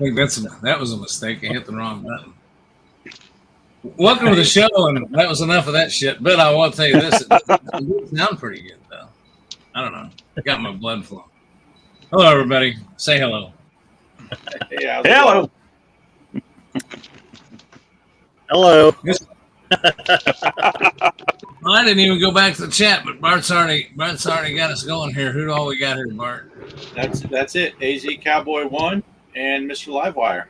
think that was a mistake. I hit the wrong button. Welcome to the show, and that was enough of that shit. But I will tell you this: it did sound pretty good, though. I don't know. Got my blood flowing. Hello, everybody. Say hello. Yeah. Hello. Hello. I didn't even go back to the chat, but Bart's already got us going here. Who do all we got here, Bart? That's it. AZ Cowboy 1 and Mr. Livewire.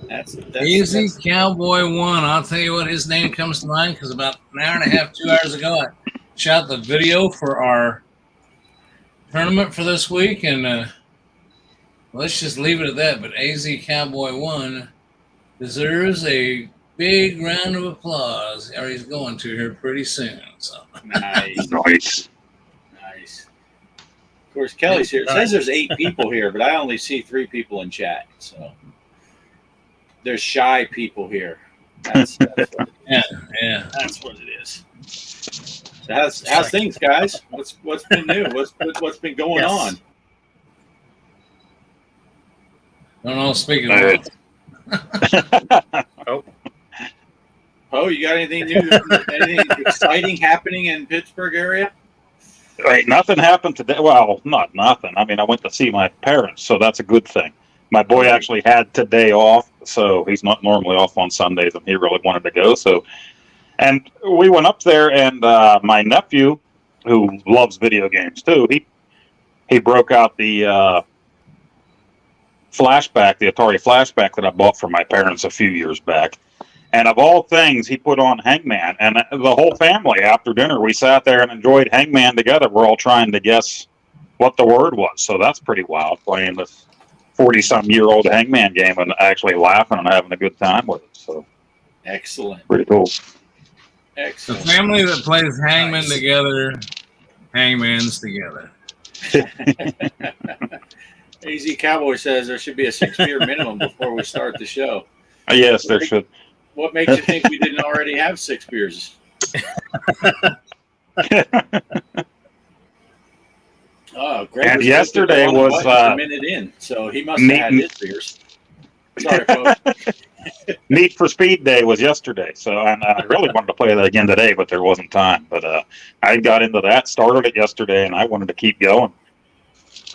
That's AZ Cowboy 1. I'll tell you what, his name comes to mind because about an hour and a half, 2 hours ago, I shot the video for our tournament for this week, and let's just leave it at that. But AZ Cowboy 1 deserves a big round of applause, or he's going to here pretty soon. So nice. Nice. Of course, Kelly's here. It says there's 8 people here, but I only see 3 people in chat. So there's shy people here. That's what it is. yeah. That's what it is. So how's things, guys? What's been new? What's been going on? Don't know. Speaking of. Oh, you got anything new? Anything exciting happening in Pittsburgh area? Right, nothing happened today. Well, not nothing. I mean, I went to see my parents, so that's a good thing. My boy actually had today off, so he's not normally off on Sundays, and he really wanted to go. So, and we went up there, and my nephew, who loves video games too, he broke out the flashback, the Atari flashback that I bought for my parents a few years back. And of all things, he put on Hangman. And the whole family, after dinner, we sat there and enjoyed Hangman together. We're all trying to guess what the word was. So that's pretty wild, playing this 40-some-year-old Hangman game and actually laughing and having a good time with it. So excellent. Pretty cool. Excellent. The family that plays Hangman together, Hangman's together. AZ Cowboy says there should be a 6-beer minimum before we start the show. Yes, there should. What makes you think we didn't already have 6 beers? Oh, Greg. And yesterday was a minute in, so he must have had his beers. Sorry, folks. Need for Speed Day was yesterday, so and I really wanted to play that again today, but there wasn't time. But I got into that, started it yesterday, and I wanted to keep going.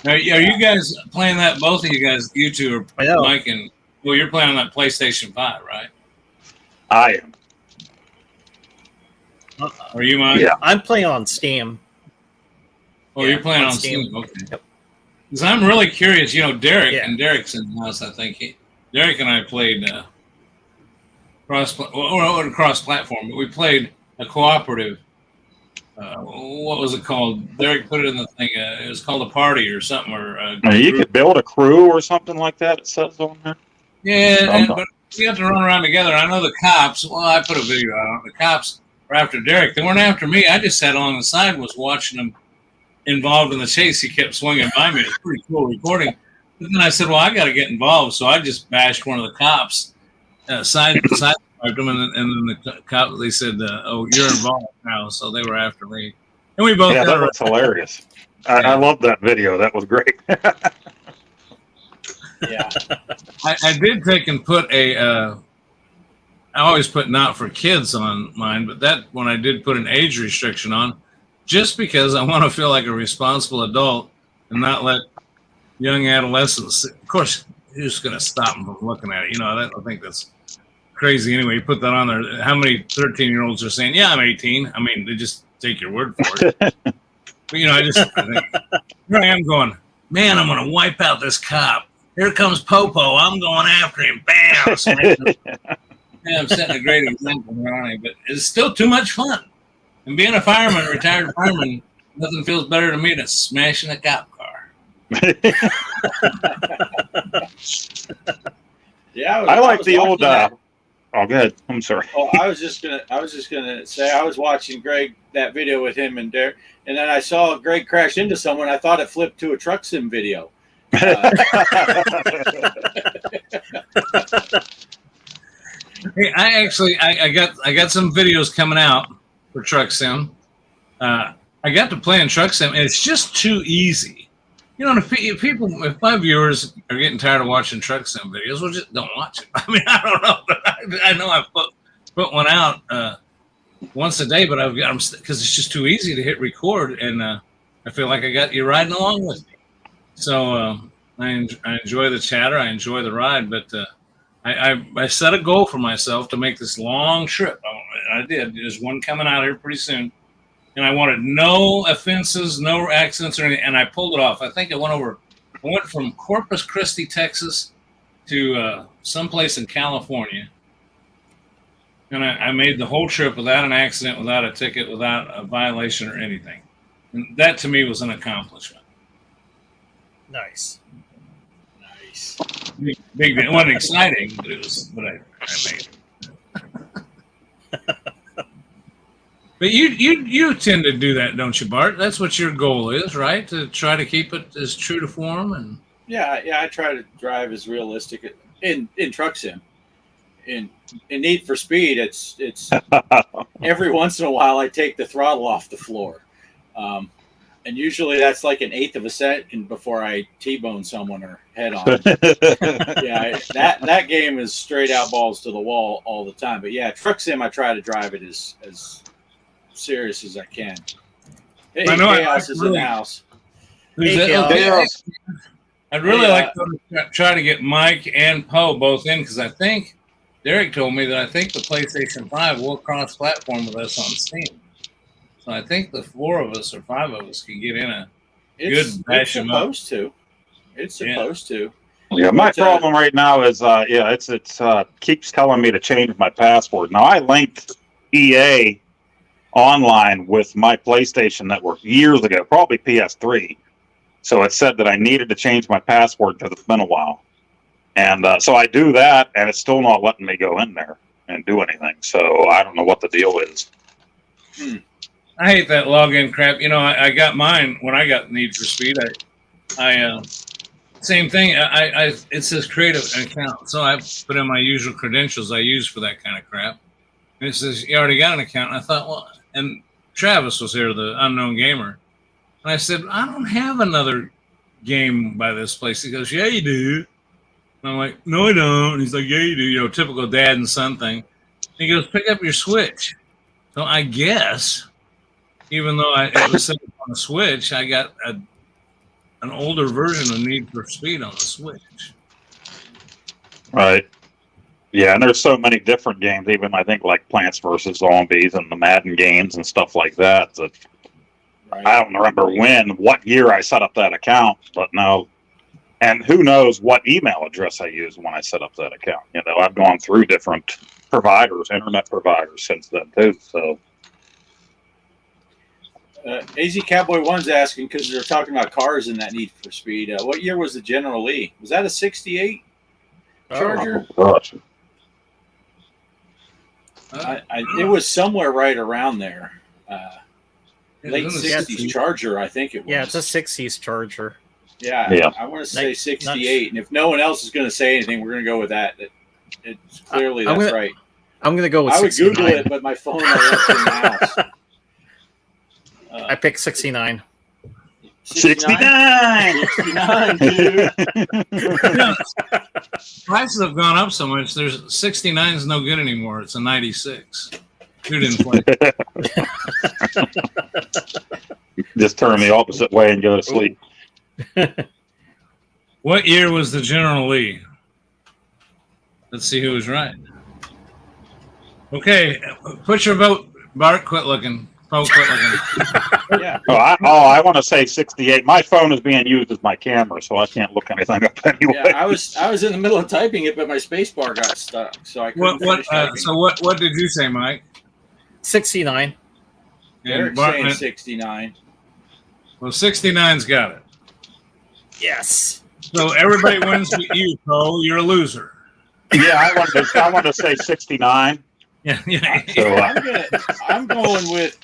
Now, are you guys playing that? Both of you guys, you two are Mike and well, you're playing on that PlayStation 5, right? I am. Are you, Mike? Yeah, I'm playing on Steam. Oh, you're playing on Steam. Okay. Because I'm really curious. You know, Derek and Derek's in the house. I think Derek and I played cross-platform, but we played a cooperative. What was it called? Derek put it in the thing. It was called a party or something. Or you could build a crew or something like that. It says on there. Yeah, but we have to run around together. I know the cops. Well, I put a video out on it. The cops were after Derek. They weren't after me. I just sat along the side, was watching them involved in the chase. He kept swinging by me. It was pretty cool recording. But then I said, well, I got to get involved. So I just bashed one of the cops, side them, and then the cop, they said, oh, you're involved now. So they were after me. And we both that was hilarious. I love that video. That was great. Yeah. I did take and put I always put not for kids on mine, but that one I did put an age restriction on just because I want to feel like a responsible adult and not let young adolescents, of course, who's going to stop them from looking at it? You know, I think that's crazy anyway. You put that on there. How many 13-year-olds are saying, yeah, I'm 18? I mean, they just take your word for it. But, you know, I think, here I am going, man, I'm going to wipe out this cop. Here comes Popo. I'm going after him. Bam! Yeah, I'm setting a great example here, aren't I? But it's still too much fun. And being a fireman, retired fireman, nothing feels better to me than smashing a cop car. Yeah, I like the old. Oh, go ahead. I'm sorry. Oh, I was just gonna say I was watching Greg that video with him and Derek, and then I saw Greg crash into someone. I thought it flipped to a truck sim video. Hey, I got some videos coming out for Truck Sim. I got to play in Truck Sim, and it's just too easy. if my viewers are getting tired of watching truck sim videos, well, just don't watch it. I mean, I don't know, but I know I've put one out once a day, but I've got them because it's just too easy to hit record, and I feel like I got you riding along with me. So I enjoy the chatter, I enjoy the ride, but I set a goal for myself to make this long trip. I did. There's one coming out here pretty soon. And I wanted no offenses, no accidents or anything, and I pulled it off. I think I went from Corpus Christi, Texas to someplace in California. And I made the whole trip without an accident, without a ticket, without a violation or anything. And that to me was an accomplishment. Nice. Nice. Big, it wasn't exciting, but I made it. But you tend to do that, don't you, Bart? That's what your goal is, right? To try to keep it as true to form and Yeah. I try to drive as realistic in truck sim. In Need for Speed, it's every once in a while I take the throttle off the floor, and usually that's like an eighth of a second before I T-bone someone or head on. Yeah, that game is straight out balls to the wall all the time. But yeah, truck sim, I try to drive it as serious as I can. Hey, I know Chaos is in the house. who's Hey, that? Chaos. I'd really Hey, like to try to get Mike and Poe both in because I think Derek told me that I think the PlayStation 5 will cross-platform with us on Steam. So I think the 4 of us or 5 of us can get in a It's good bash 'em up. supposed to. It's supposed to. Yeah, my But, problem right now is it's keeps telling me to change my password. Now I linked EA online with my PlayStation Network years ago, probably PS3. So it said that I needed to change my password because it's been a while. And so I do that, and it's still not letting me go in there and do anything. So I don't know what the deal is. I hate that login crap. You know, I got mine when I got Need for Speed. I same thing. It says create an account, so I put in my usual credentials I use for that kind of crap. And it says you already got an account. And I thought, well, and Travis was here, the unknown gamer, and I said, I don't have another game by this place. He goes, yeah, you do. And I'm like, no, I don't. And he's like, yeah, you do. You know, typical dad and son thing. And he goes, pick up your Switch. So I guess, even though it was set up on the Switch, I got an older version of Need for Speed on the Switch. Right. Yeah, and there's so many different games, even I think like Plants vs. Zombies and the Madden games and stuff like that. That Right. I don't remember what year I set up that account, but no. And who knows what email address I used when I set up that account. You know, I've gone through different providers, internet providers since then too. So AZ Cowboy 1's asking, because they're talking about cars in that Need for Speed. What year was the General Lee? Was that a 68 Charger? oh, gosh. It was somewhere right around there. Late It was in the 60s Charger, I think it was. Yeah, it's a 60s Charger. Yeah. I want to say Like, 68. And if no one else is going to say anything, we're going to go with that. It's clearly I'm that's gonna- right. I'm going to go with I would 69. Google it, but my phone I left in the house. I picked 69. 69! 69, dude. Prices have gone up so much. There's 69 is no good anymore. It's a 96. Who didn't play? Just turn the opposite way and go to sleep. What year was the General Lee? Let's see who was right. Okay, put your vote. Bart, quit looking. Poe, quit looking. Yeah. I want to say 68. My phone is being used as my camera, so I can't look anything up anyway. Yeah, I was in the middle of typing it, but my space bar got stuck, so I couldn't finish typing. So what did you say, Mike? 69. Derek's Bart saying went- 69. Well, 69's got it. Yes. So everybody wins but you, Poe. You're a loser. Yeah, I wanted to say 69. Yeah. So I'm going with.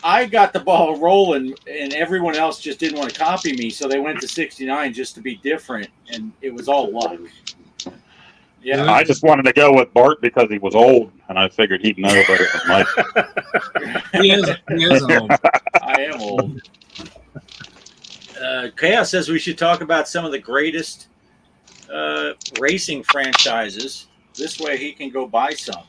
I got the ball rolling, and everyone else just didn't want to copy me, so they went to 69 just to be different, and it was all luck. Yeah, I just wanted to go with Bart because he was old, and I figured he'd know better than Mike. He is an old. I am old. Chaos says we should talk about some of the greatest racing franchises. This way he can go buy some.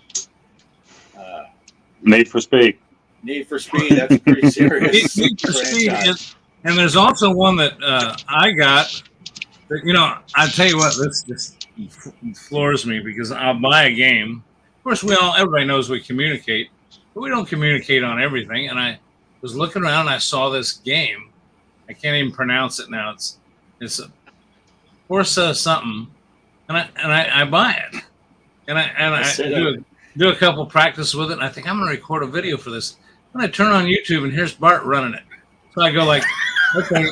Need for Speed. Need for Speed, that's pretty serious. Need for Speed franchise. and there's also one that I got. That, you know, I tell you what, this floors me because I'll buy a game. Of course, everybody knows we communicate, but we don't communicate on everything. And I was looking around and I saw this game. I can't even pronounce it now. It's a Forza something, and I buy it, and I do a couple practice with it. And I think I'm going to record a video for this. And I turn on YouTube and here's Bart running it. So I go like, okay.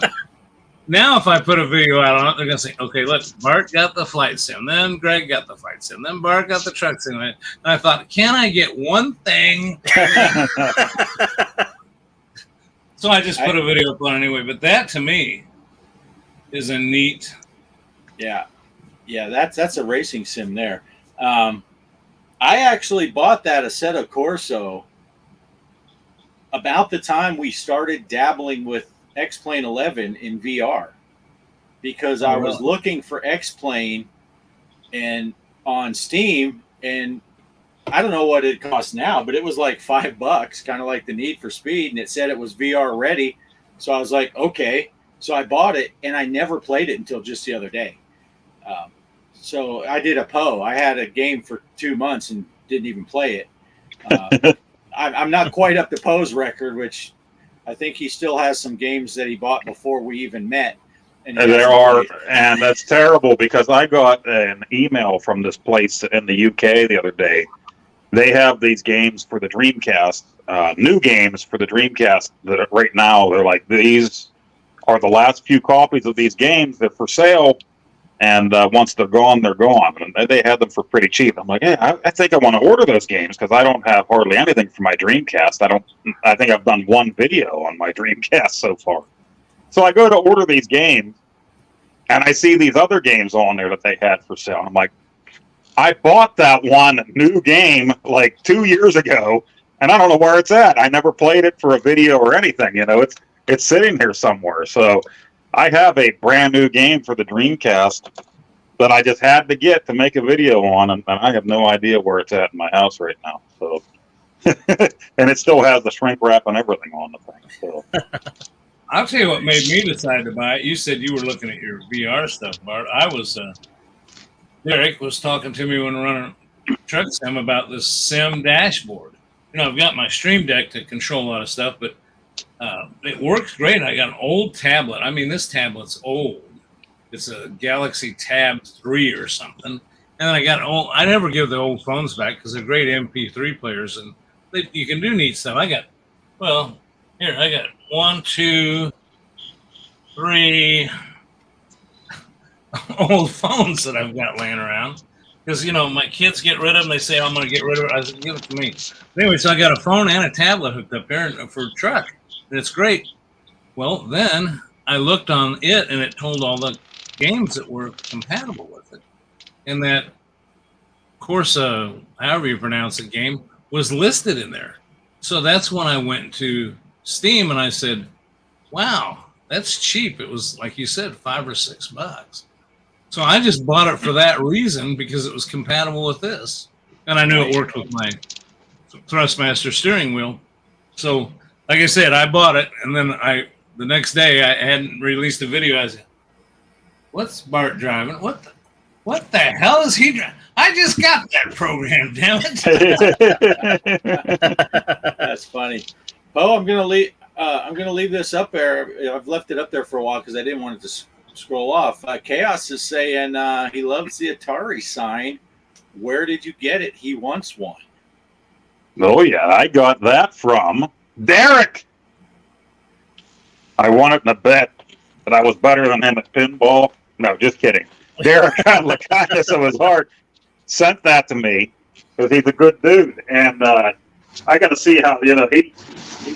Now if I put a video out on it, they're going to say, okay, look, Bart got the flight sim, then Greg got the flight sim, then Bart got the truck sim. And I thought, can I get one thing? So I just put a video up on anyway. But that to me is a neat. Yeah, that's a racing sim there. I actually bought that Assetto Corsa about the time we started dabbling with X-Plane 11 in VR, because I was looking for X-Plane and on Steam, and I don't know what it costs now, but it was like $5, kind of like the Need for Speed, and it said it was VR ready. So I was like, okay. So I bought it, and I never played it until just the other day. So I did a PO. I had a game for 2 months and didn't even play it. I'm not quite up to Poe's record, which I think he still has some games that he bought before we even met. And that's terrible because I got an email from this place in the UK the other day. They have these games for the Dreamcast, new games for the Dreamcast that right now they're like, these are the last few copies of these games that are for sale. And once they're gone, they're gone. And they had them for pretty cheap. I'm like, hey, I think I want to order those games because I don't have hardly anything for my Dreamcast. I think I've done one video on my Dreamcast so far. So I go to order these games, and I see these other games on there that they had for sale. And I'm like, I bought that one new game like 2 years ago, and I don't know where it's at. I never played it for a video or anything. You know, it's sitting here somewhere. So I have a brand new game for the Dreamcast that I just had to get to make a video on, and I have no idea where it's at in my house right now. So, and it still has the shrink wrap and everything on the thing. So, I'll tell you what made me decide to buy it. You said you were looking at your VR stuff, Bart. Derek was talking to me when running Truck Sim about this Sim dashboard. You know, I've got my Stream Deck to control a lot of stuff, but it works great. I got an old tablet. I mean, this tablet's old. It's a Galaxy Tab 3 or something. And then I never give the old phones back because they're great MP3 players and you can do neat stuff. I got 1, 2, 3 old phones that I've got laying around. Because, you know, my kids get rid of them. They say, I'm going to get rid of it. I said, give it to me. Anyway, so I got a phone and a tablet hooked up there for a truck. And it's great. Well, then I looked on it, and it told all the games that were compatible with it. And that Corsa, however you pronounce it, game, was listed in there. So that's when I went to Steam, and I said, wow, that's cheap. It was, like you said, $5 or $6. So I just bought it for that reason because it was compatible with this. And I knew it worked with my Thrustmaster steering wheel. So, like I said, I bought it. And then the next day, I hadn't released a video. I said, what's Bart driving? What the hell is he driving? I just got that program, damn it. That's funny. Oh, I'm gonna leave this up there. I've left it up there for a while because I didn't want it to scroll off. Chaos is saying he loves the Atari sign. Where did you get it? He wants one. Oh yeah, I got that from Derek. I won it in a bet that I was better than him at pinball. No, just kidding. Derek, out of the kindness of his heart, sent that to me because he's a good dude, and I got to see how he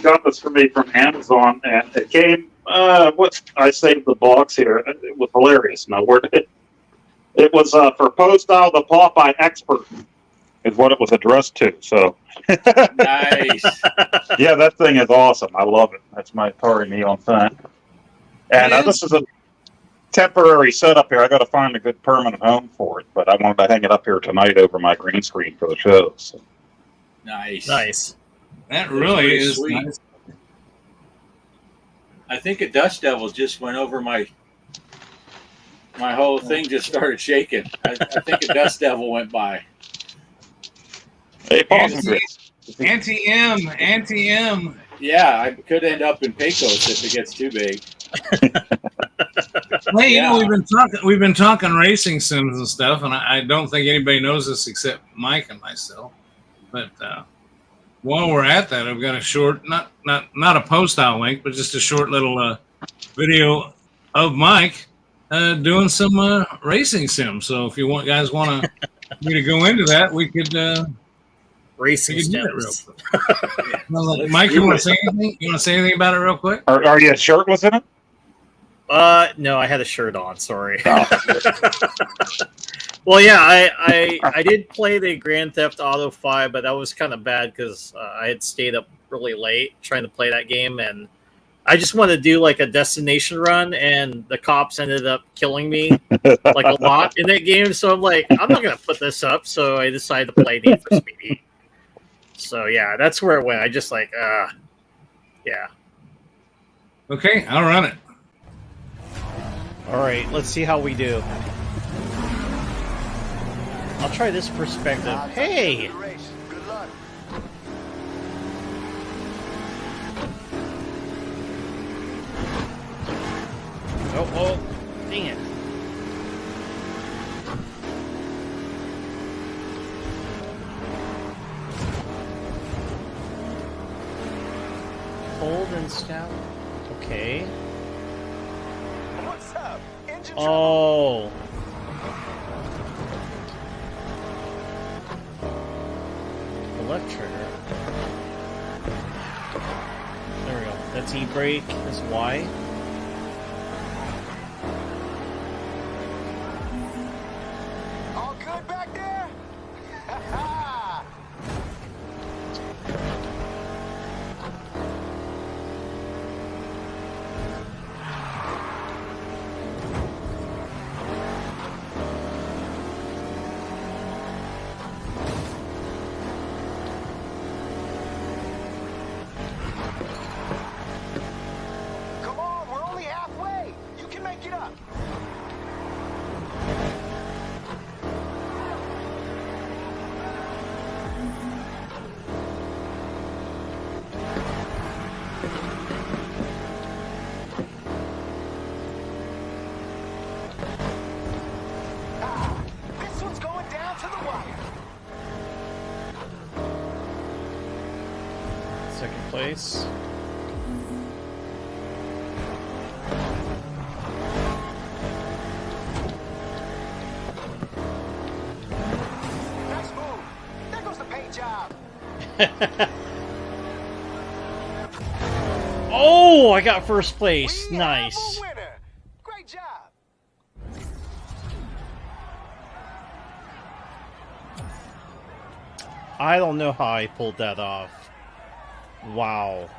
got this for me from Amazon, and it came. I saved the box here. It was hilarious. Now, it was for Post-Style the Popeye Expert, is what it was addressed to. So nice. Yeah, that thing is awesome. I love it. That's my Atari Neon thing. And It this is a temporary setup here. I got to find a good permanent home for it, but I wanted to hang it up here tonight over my green screen for the show. So. Nice. Nice. That Looks really pretty is sweet. nice. I think a Dust Devil just went over my whole thing just started shaking. I think a Dust Devil went by. Hey, pause and grits. Anti-M. Yeah, I could end up in Pecos if it gets too big. Hey, you know, Yeah. we've been talking racing sims and stuff, and I don't think anybody knows this except Mike and myself. But while we're at that, I've got a short, not a post-out link, but just a short little video of Mike doing some racing sims. So if you guys want me to go into that, we could. Racing We can do that real stems. Let's Mike, do you want it. to say anything? You want to say anything about it real quick? Are you shirtless in it? No, I had a shirt on. Sorry. No. Well, yeah, I did play the Grand Theft Auto 5, but that was kind of bad because I had stayed up really late trying to play that game, and I just wanted to do like a destination run, and the cops ended up killing me like a lot in that game. So I'm like, I'm not gonna put this up. So I decided to play Need for Speed. So yeah, that's where it went. I just like, yeah. Okay, I'll run it. All right, let's see how we do. I'll try this perspective. Hey! Good luck. Oh, dang it. Hold and scout. Okay. What's up? Engine Oh. The left trigger. There we go. That's E brake. That's Y. all good back there? Ha Come on, we're only halfway. You can make it up. This one's going down to the wire. Second place. Nice move. There goes the paint job. Oh, I got first place. We Nice. have a winner. Great job. I don't know how I pulled that off. Wow.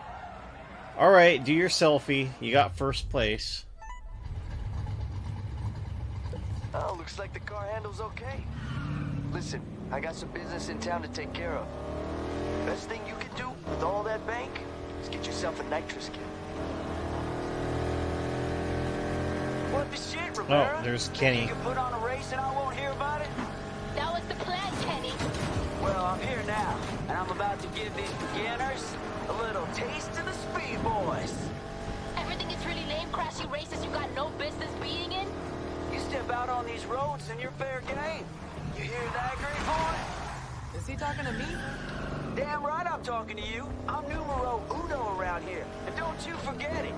All right, do your selfie. You got first place. Oh, looks like the car handles okay. Listen, I got some business in town to take care of. Best thing you can do with all that bank is get yourself a nitrous kit. What the shit, Rivera? Oh, there's Think Kenny. You can put on a race and I won't hear about it? That was the plan, Kenny. Well, I'm here now, and I'm about to give these beginners a little taste of the Speed Boys. Everything is really lame, crashy races you got no business being in. You step out on these roads and you're fair game. You hear that, great boy? Is he talking to me? Damn right I'm talking to you. I'm numero uno around here, and don't you forget it.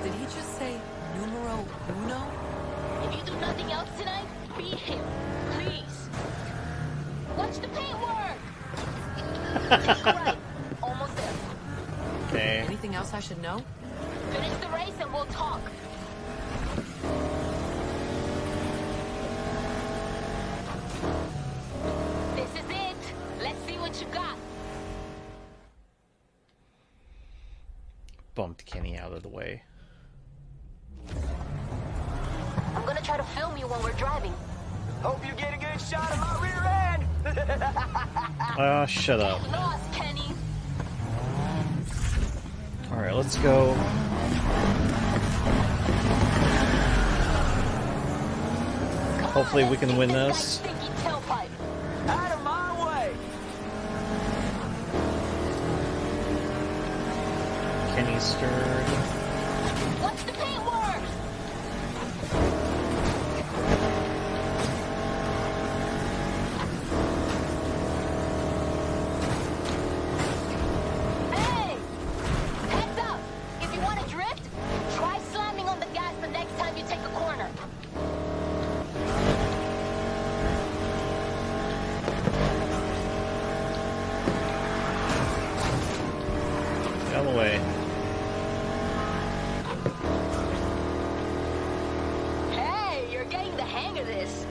Did he just say numero uno? If you do nothing else tonight, beat him, please. Watch the paint work. Right, almost there. Okay. Anything else I should know? Finish the race and we'll talk. This is it. Let's see what you got. Bumped Kenny out of the way. try to film you when we're driving. Hope you get a good shot of my rear end. Shut up. Get lost, Kenny. All right, let's go. Hopefully we can win this. Stinky tailpipe. Out of my way. Kenny stirred. Watch the paintwork. Hey! Heads up! If you want to drift, try slamming on the gas the next time you take a corner. Get out of the way. Hey, you're getting the hang of this.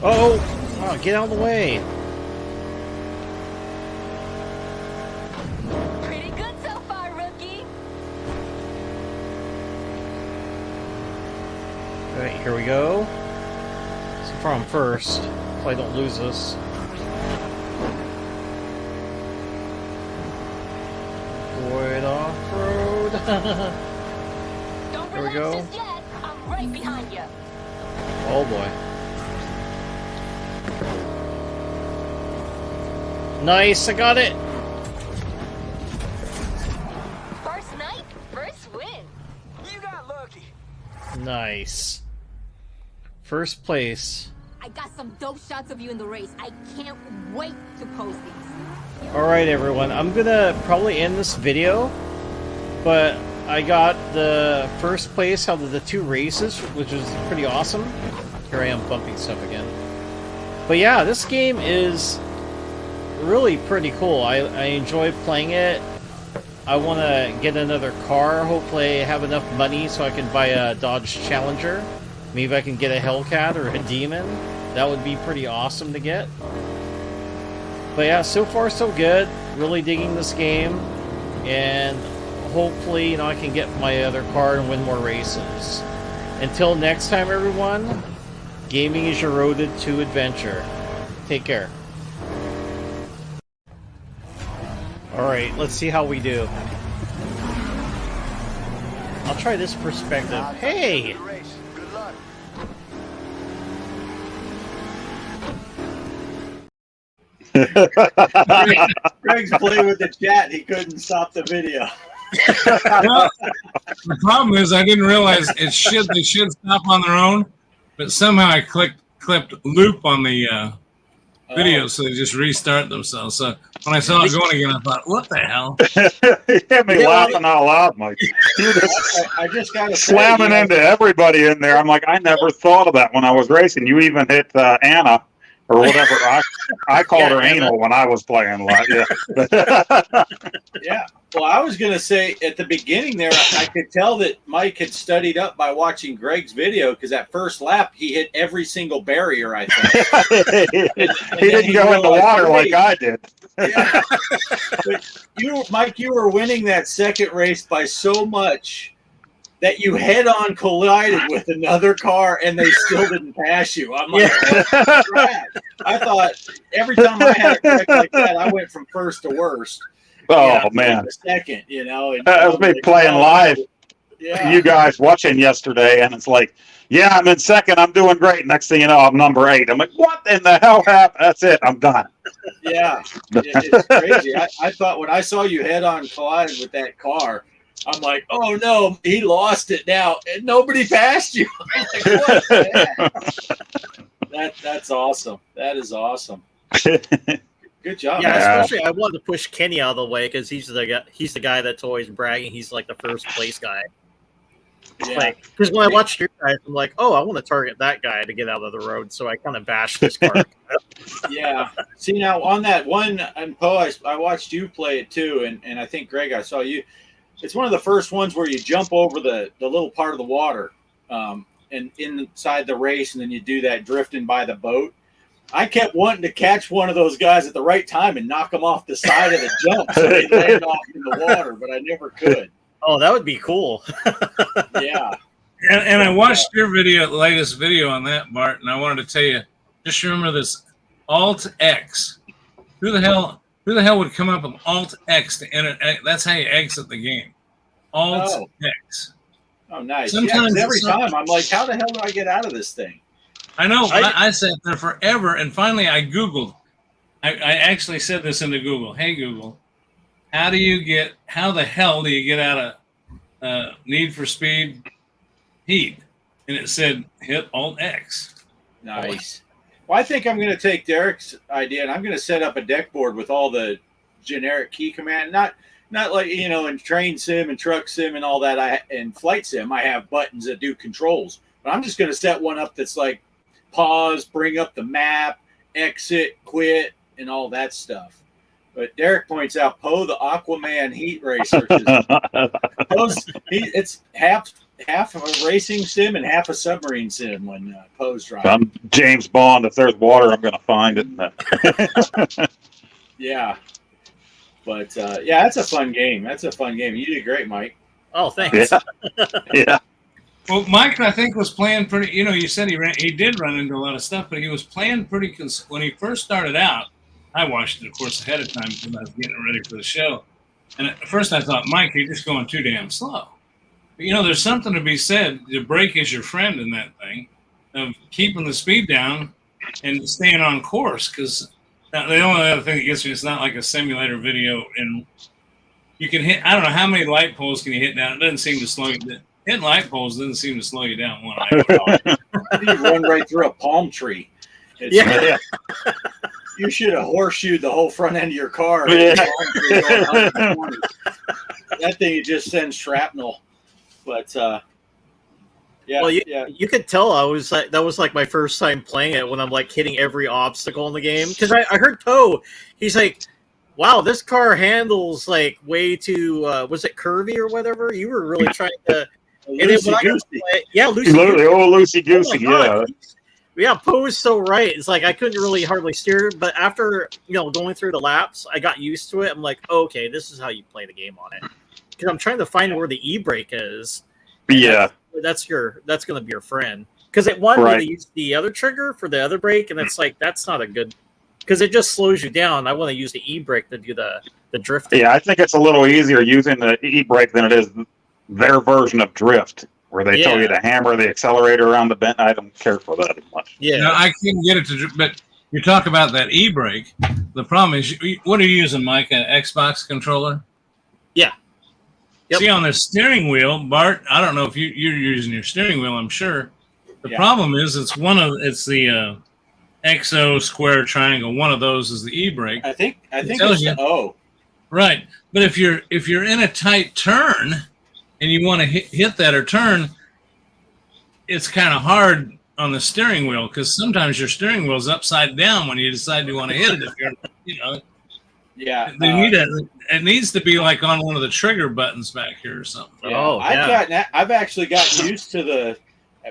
Oh, get out of the way. Pretty good so far, rookie. All right, here we go. So far I'm first. If I don't lose this. Avoid off-road. Don't There we relax go. just yet. I'm right behind you. Oh boy. Nice, I got it. First night, first win. You got lucky. Nice. First place. I got some dope shots of you in the race. I can't wait to post these. Alright everyone, I'm gonna probably end this video, but I got the first place out of the 2 races, which is pretty awesome. Here I am bumping stuff again. But yeah, this game is really pretty cool. I enjoy playing it. I want to get another car. Hopefully I have enough money so I can buy a Dodge Challenger. Maybe I can get a Hellcat or a Demon. That would be pretty awesome to get. But yeah, so far so good. Really digging this game. And hopefully, you know, I can get my other car and win more races. Until next time, everyone, gaming is your road to adventure. Take care. Alright, let's see how we do. I'll try this perspective. Hey! Good luck. Greg's playing with the chat. He couldn't stop the video. Well, the problem is I didn't realize they should stop on their own, but somehow I clipped loop on the video, so they just restart themselves. So when I saw it going again, I thought, what the hell? You had me laughing out loud, Mike. You just I just got to slamming into everybody in there. I'm like, I never thought of that when I was racing. You even hit Anna or whatever. I called her anal when I was playing a lot. Yeah. Yeah. Well, I was going to say at the beginning there, I could tell that Mike had studied up by watching Greg's video because that first lap, he hit every single barrier, I think. he didn't go in the water like I did. Yeah. But Mike, you were winning that second race by so much that you head-on collided with another car and they still didn't pass you. I'm like, oh, crap. I thought every time I had a wreck like that, I went from first to worst. Oh, Yeah, man. a second, you know. And, That was me playing live. Yeah. You guys watching yesterday, and it's like, yeah, I'm in second. I'm doing great. Next thing you know, I'm number 8. I'm like, what in the hell happened? That's it. I'm done. Yeah, it's crazy. I thought when I saw you head-on collide with that car, I'm like, oh no, he lost it now, and nobody passed you. I'm like, what the heck? That's awesome. That is awesome. Good job. Yeah, man. especially I wanted to push Kenny out of the way because he's the guy that's always bragging. He's like the first place guy. Yeah. Like, because when I watched your guys, I'm like, oh, I want to target that guy to get out of the road. So I kind of bashed this car. Yeah. See, now on that one, and Poe, I watched you play it too, and I think, Greg, I saw you. It's one of the first ones where you jump over the little part of the water and inside the race, and then you do that drifting by the boat. I kept wanting to catch one of those guys at the right time and knock them off the side of the jump so they land off in the water, but I never could. Oh, that would be cool. Yeah. And I watched your latest video on that, Bart, and I wanted to tell you, just remember this Alt X. Who the hell would come up with Alt X to enter? That's how you exit the game. Alt X. Oh, nice. Sometimes every time I'm like, how the hell do I get out of this thing? I know. I sat there forever, and finally I Googled. I actually said this into Google. Hey, Google, how the hell do you get out of Need for Speed Heat? And it said, hit Alt X. Nice. Well, I think I'm going to take Derek's idea, and I'm going to set up a deck board with all the generic key command. Not like, in train sim and truck sim and all that, and flight sim, I have buttons that do controls. But I'm just going to set one up that's like pause, bring up the map, exit, quit, and all that stuff. But Derek points out Poe the Aquaman heat racer. It's half a racing sim and half a submarine sim when Poe's driving. I'm James Bond. If there's water, I'm going to find it. Yeah. But, that's a fun game. You did great, Mike. Oh, thanks. Yeah. Well, Mike, I think, was playing pretty. You said he did run into a lot of stuff, but he was playing pretty. When he first started out, I watched it, of course, ahead of time because I was getting ready for the show. And at first, I thought, Mike, you're just going too damn slow. But, there's something to be said. The brake is your friend in that thing, of keeping the speed down and staying on course. Because the only other thing that gets me, it's not like a simulator video, and you can hit. I don't know how many light poles can you hit down. It doesn't seem to slow you down. Hitting light poles doesn't seem to slow you down one iota. You run right through a palm tree. Yeah. You should have horseshoed the whole front end of your car. Yeah. That thing, it just sends shrapnel. But you could tell that was like my first time playing it when I'm like hitting every obstacle in the game. Because I heard Poe, he's like, wow, this car handles like way too was it curvy or whatever? You were really trying to loosey-goosey. Loosey-goosey, yeah. Yeah, Poe is so right. It's like I couldn't really hardly steer, but after going through the laps, I got used to it. I'm like, okay, this is how you play the game on it. Because I'm trying to find where the e-brake is. Yeah, that's going to be your friend. Because it wanted me to use the other trigger for the other brake, and it's like that's not a good. Because it just slows you down. I want to use the e-brake to do the drifting. Yeah, I think it's a little easier using the e-brake than it is their version of drift, where they tell you to hammer the accelerator around the bend. I don't care for that much. Yeah, no, I couldn't get it to. But you talk about that e-brake. The problem is, what are you using, Mike? An Xbox controller? Yeah. Yep. See, on the steering wheel, Bart. I don't know if you're using your steering wheel. I'm sure. The problem is, it's the XO square triangle. One of those is the e-brake. I think it's the O. Right, but if you're in a tight turn and you want to hit that or turn, it's kind of hard on the steering wheel because sometimes your steering wheel's upside down when you decide you want to hit it. If you're, yeah, it needs to be like on one of the trigger buttons back here or something. Yeah. I've actually gotten used to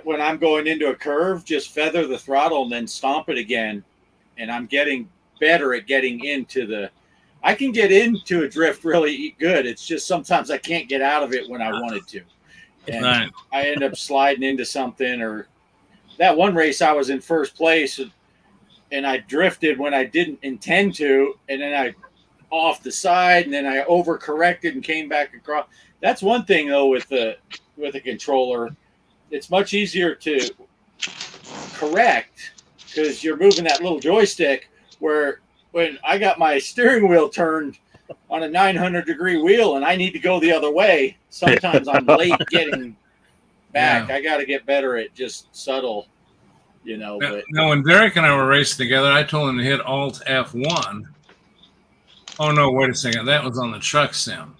when I'm going into a curve, just feather the throttle and then stomp it again. And I'm getting better at getting into I can get into a drift really good. It's just sometimes I can't get out of it when I wanted to. And I end up sliding into something. Or that one race I was in first place and I drifted when I didn't intend to. And then I off the side and then I overcorrected and came back across. That's one thing though with a controller. It's much easier to correct because you're moving that little joystick where when I got my steering wheel turned on a 900-degree wheel and I need to go the other way, sometimes I'm late getting back. Yeah. I got to get better at just subtle, But now, when Derek and I were racing together, I told him to hit Alt F1. Oh, no, wait a second. That was on the truck sim.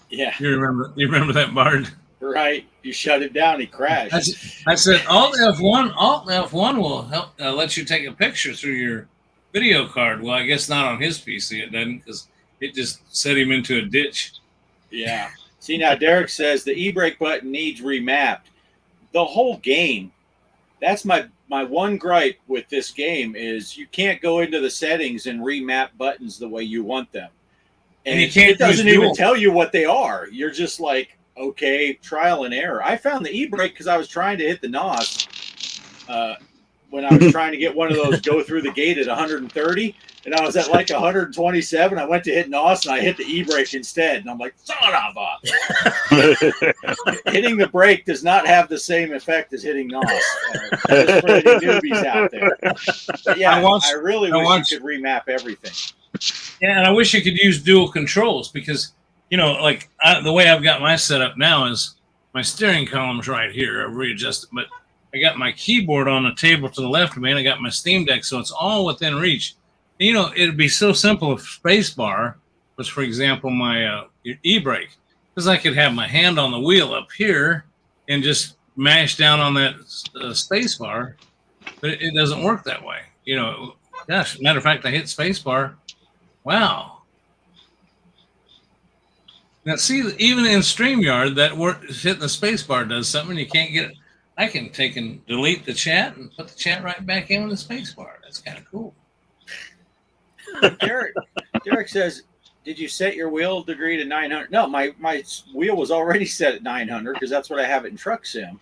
Yeah. You remember that, Bart? Right. You shut it down. He crashed. I said, Alt F1 will help let you take a picture through your video card. Well, I guess not on his PC. It doesn't because it just set him into a ditch. Yeah. See, now Derek says the e-brake button needs remapped. The whole game, That's my one gripe with this game is you can't go into the settings and remap buttons the way you want them. And you can't it doesn't use even dual. tell you what they are. You're just like, okay, trial and error. I found the e-brake because I was trying to hit the NOS when I was trying to get one of those go through the gate at 130, and I was at like 127. I went to hit NOS, and I hit the e-brake instead. And I'm like, son of a... Hitting the brake does not have the same effect as hitting NOS. Just for any newbies out there. But yeah, I really wish you could remap everything. Yeah, and I wish you could use dual controls because, you know, like the way I've got my setup now is my steering column's right here. I readjust it, but I got my keyboard on the table to the left of me, and I got my Steam Deck, so it's all within reach. And, you know, it'd be so simple if spacebar was, for example, my e-brake, because I could have my hand on the wheel up here and just mash down on that spacebar, but it doesn't work that way. You know, gosh, matter of fact, I hit spacebar. Wow. Now, see, even in StreamYard, that hitting the spacebar does something. You can't get it. I can take and delete the chat and put the chat right back in with the spacebar. That's kind of cool. Derek says, did you set your wheel degree to 900? No, my wheel was already set at 900 because that's what I have it in Truck Sim.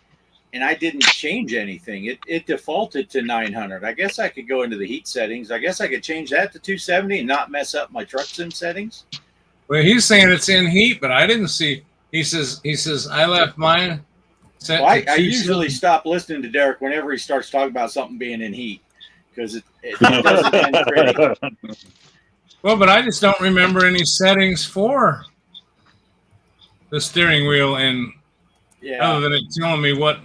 And I didn't change anything. It defaulted to 900. I guess I could go into the heat settings. I guess I could change that to 270 and not mess up my Truck Sim settings. Well, he's saying it's in heat, but I didn't see. He says I left mine set. Well, I usually stop listening to Derek whenever he starts talking about something being in heat because it doesn't end pretty. Well, but I just don't remember any settings for the steering wheel, and other than it telling me what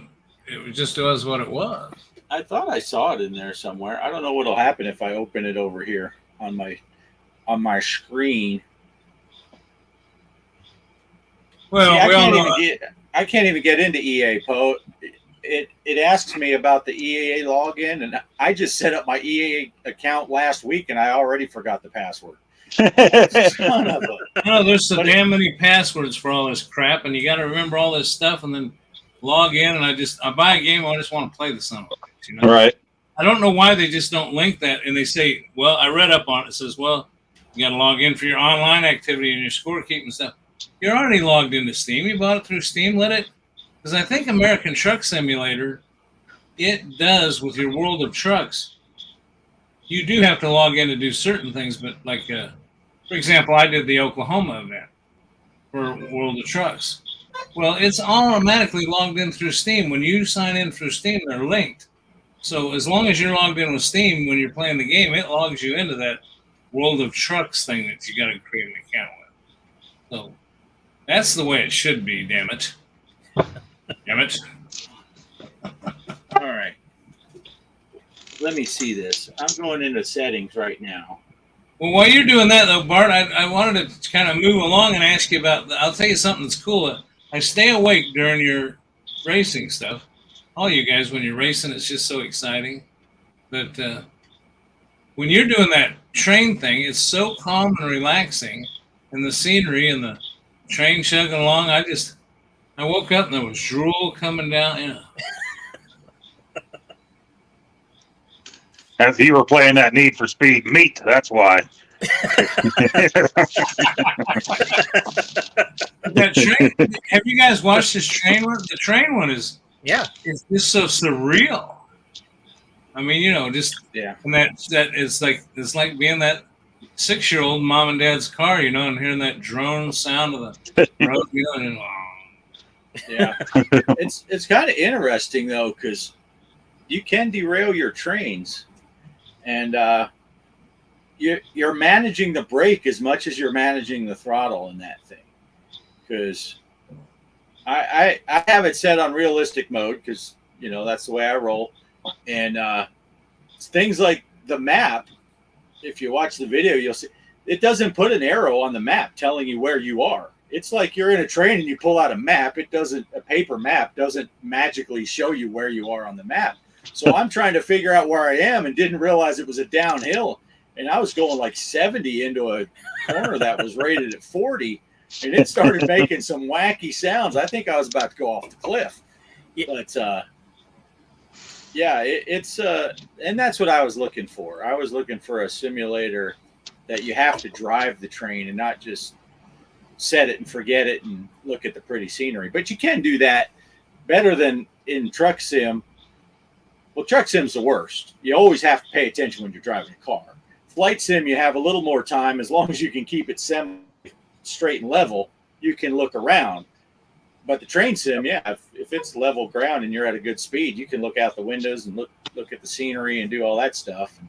it just was what it was. I thought I saw it in there somewhere. I don't know what'll happen if I open it over here on my screen. Well, see, I can't even get into EA Poe. It asks me about the EA login, and I just set up my EA account last week, and I already forgot the password. Son of a... No, there's so damn many passwords for all this crap, and you got to remember all this stuff, and then log in. And I buy a game, I just want to play the son of a bitch, you know? Right. I don't know why they just don't link that, and they say, well, I read up on it. It says, well, you got to log in for your online activity and your scorekeeping stuff. You're already logged into Steam. You bought it through Steam. Let it, because I think American Truck Simulator, it does with your World of Trucks. You do have to log in to do certain things, but like, for example, I did the Oklahoma event for World of Trucks. Well, it's automatically logged in through Steam. When you sign in through Steam, they're linked. So as long as you're logged in with Steam when you're playing the game, it logs you into that World of Trucks thing that you got to create an account with. So that's the way it should be, damn it. Damn it. All right. Let me see this. I'm going into settings right now. Well, while you're doing that, though, Bart, I wanted to kind of move along and ask you about, I'll tell you something that's cool. I stay awake during your racing stuff. All you guys, when you're racing, it's just so exciting. But when you're doing that train thing, it's so calm and relaxing. And the scenery and the train chugging along, I woke up and there was drool coming down. You know. As you were playing that Need for Speed meat, that's why. That train, have you guys watched this train one? The train one is it's just so surreal. I mean, you know, just and that it's like being that 6-year-old mom and dad's car, you know, and hearing that drone sound of the road, you know, and yeah, it's kind of interesting though because you can derail your trains, and you're managing the brake as much as you're managing the throttle in that thing. Because I have it set on realistic mode because, you know, that's the way I roll. And things like the map, if you watch the video, you'll see it doesn't put an arrow on the map telling you where you are. It's like you're in a train and you pull out a map. A paper map doesn't magically show you where you are on the map. So I'm trying to figure out where I am and didn't realize it was a downhill. And I was going like 70 into a corner that was rated at 40. And it started making some wacky sounds. I think I was about to go off the cliff. But Yeah, it's and that's what I was looking for. I was looking for a simulator that you have to drive the train and not just set it and forget it and look at the pretty scenery. But you can do that better than in Truck Sim. Well, Truck Sim's the worst. You always have to pay attention when you're driving a car. Flight Sim, you have a little more time. As long as you can keep it semi straight and level, you can look around. But the train sim, yeah, if it's level ground and you're at a good speed, you can look out the windows and look at the scenery and do all that stuff and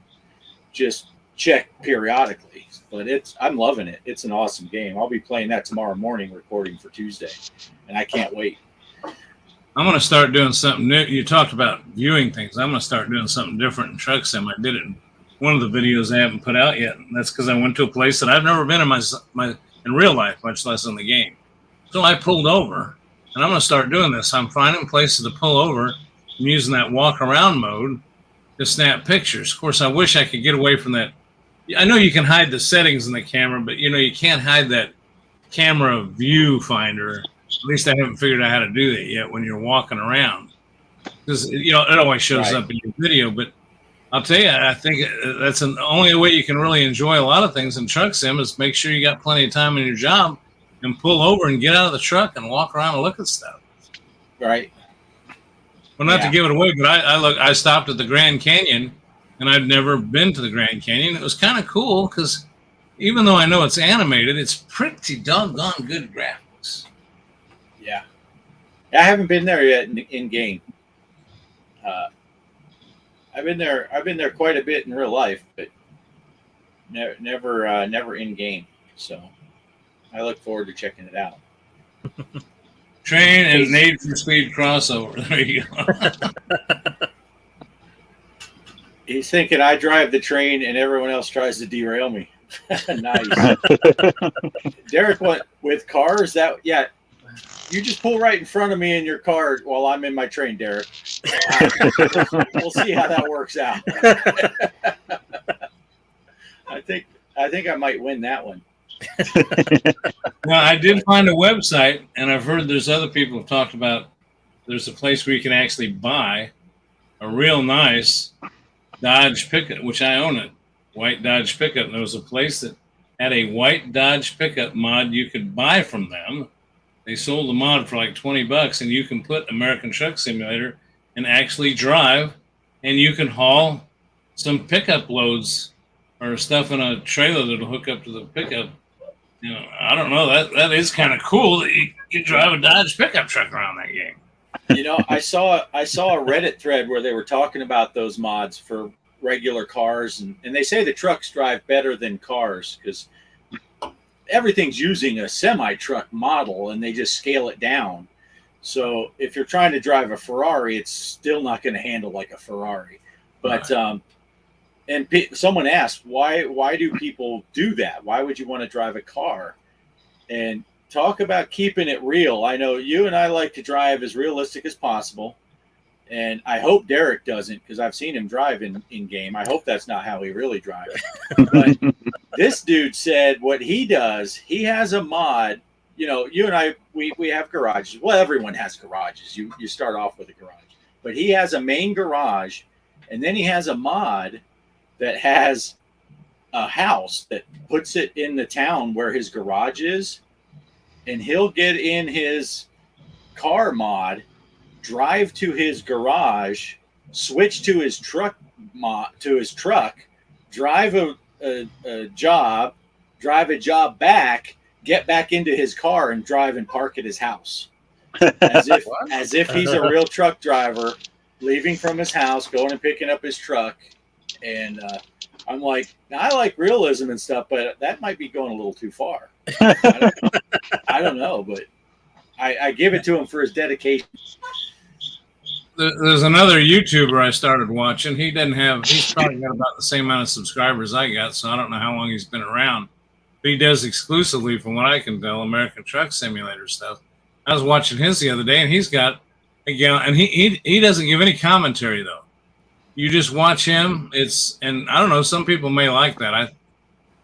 just check periodically. But I'm loving it. It's an awesome game. I'll be playing that tomorrow morning, recording for Tuesday, and I can't wait. I'm going to start doing something new. You talked about viewing things. I'm going to start doing something different in Truck Sim. I did it in one of the videos I haven't put out yet, and that's because I went to a place that I've never been in real life, much less in the game. So I pulled over. And I'm going to start doing this. I'm finding places to pull over and using that walk around mode to snap pictures. Of course, I wish I could get away from that. I know you can hide the settings in the camera, but you can't hide that camera viewfinder. At least I haven't figured out how to do that yet when you're walking around. Because, it always shows up in your video. But I'll tell you, I think that's the only way you can really enjoy a lot of things in Truck Sim is make sure you got plenty of time in your job and pull over and get out of the truck and walk around and look at stuff. Right. Well, not to give it away, but I stopped at the Grand Canyon, and I've never been to the Grand Canyon. It was kind of cool because even though I know it's animated, it's pretty doggone good graphics. Yeah. I haven't been there yet in game. I've been there quite a bit in real life, but never in game. So I look forward to checking it out. Train and Need for Speed crossover. There you go. He's thinking I drive the train and everyone else tries to derail me. Nice. Derek, what with cars? You just pull right in front of me in your car while I'm in my train, Derek. We'll see how that works out. I think I might win that one. Well, I did find a website, and I've heard there's other people have talked about there's a place where you can actually buy a real nice Dodge pickup, which I own it, white Dodge pickup. And there was a place that had a white Dodge pickup mod you could buy from them. They sold the mod for like $20, and you can put American Truck Simulator and actually drive, and you can haul some pickup loads or stuff in a trailer that'll hook up to the pickup. I don't know. That is kind of cool that you can drive a Dodge pickup truck around that game. I saw a Reddit thread where they were talking about those mods for regular cars, and they say the trucks drive better than cars because everything's using a semi-truck model, and they just scale it down. So if you're trying to drive a Ferrari, it's still not going to handle like a Ferrari. But right. And someone asked, why do people do that? Why would you want to drive a car? And talk about keeping it real. I know you and I like to drive as realistic as possible. And I hope Derek doesn't, because I've seen him drive in game. I hope that's not how he really drives. But this dude said what he does, he has a mod. You and I, we have garages. Well, everyone has garages. You start off with a garage. But he has a main garage, and then he has a mod that has a house that puts it in the town where his garage is, and he'll get in his car mod, drive to his garage, switch to his truck drive a job back, get back into his car and drive and park at his house. As if he's a real truck driver, leaving from his house, going and picking up his truck. And I'm like, I like realism and stuff, but that might be going a little too far. I don't know, but I give it to him for his dedication. There's another YouTuber I started watching. He's probably got about the same amount of subscribers I got, so I don't know how long he's been around. But he does exclusively, from what I can tell, American Truck Simulator stuff. I was watching his the other day, and he's got and he doesn't give any commentary though. You just watch him. And I don't know. Some people may like that.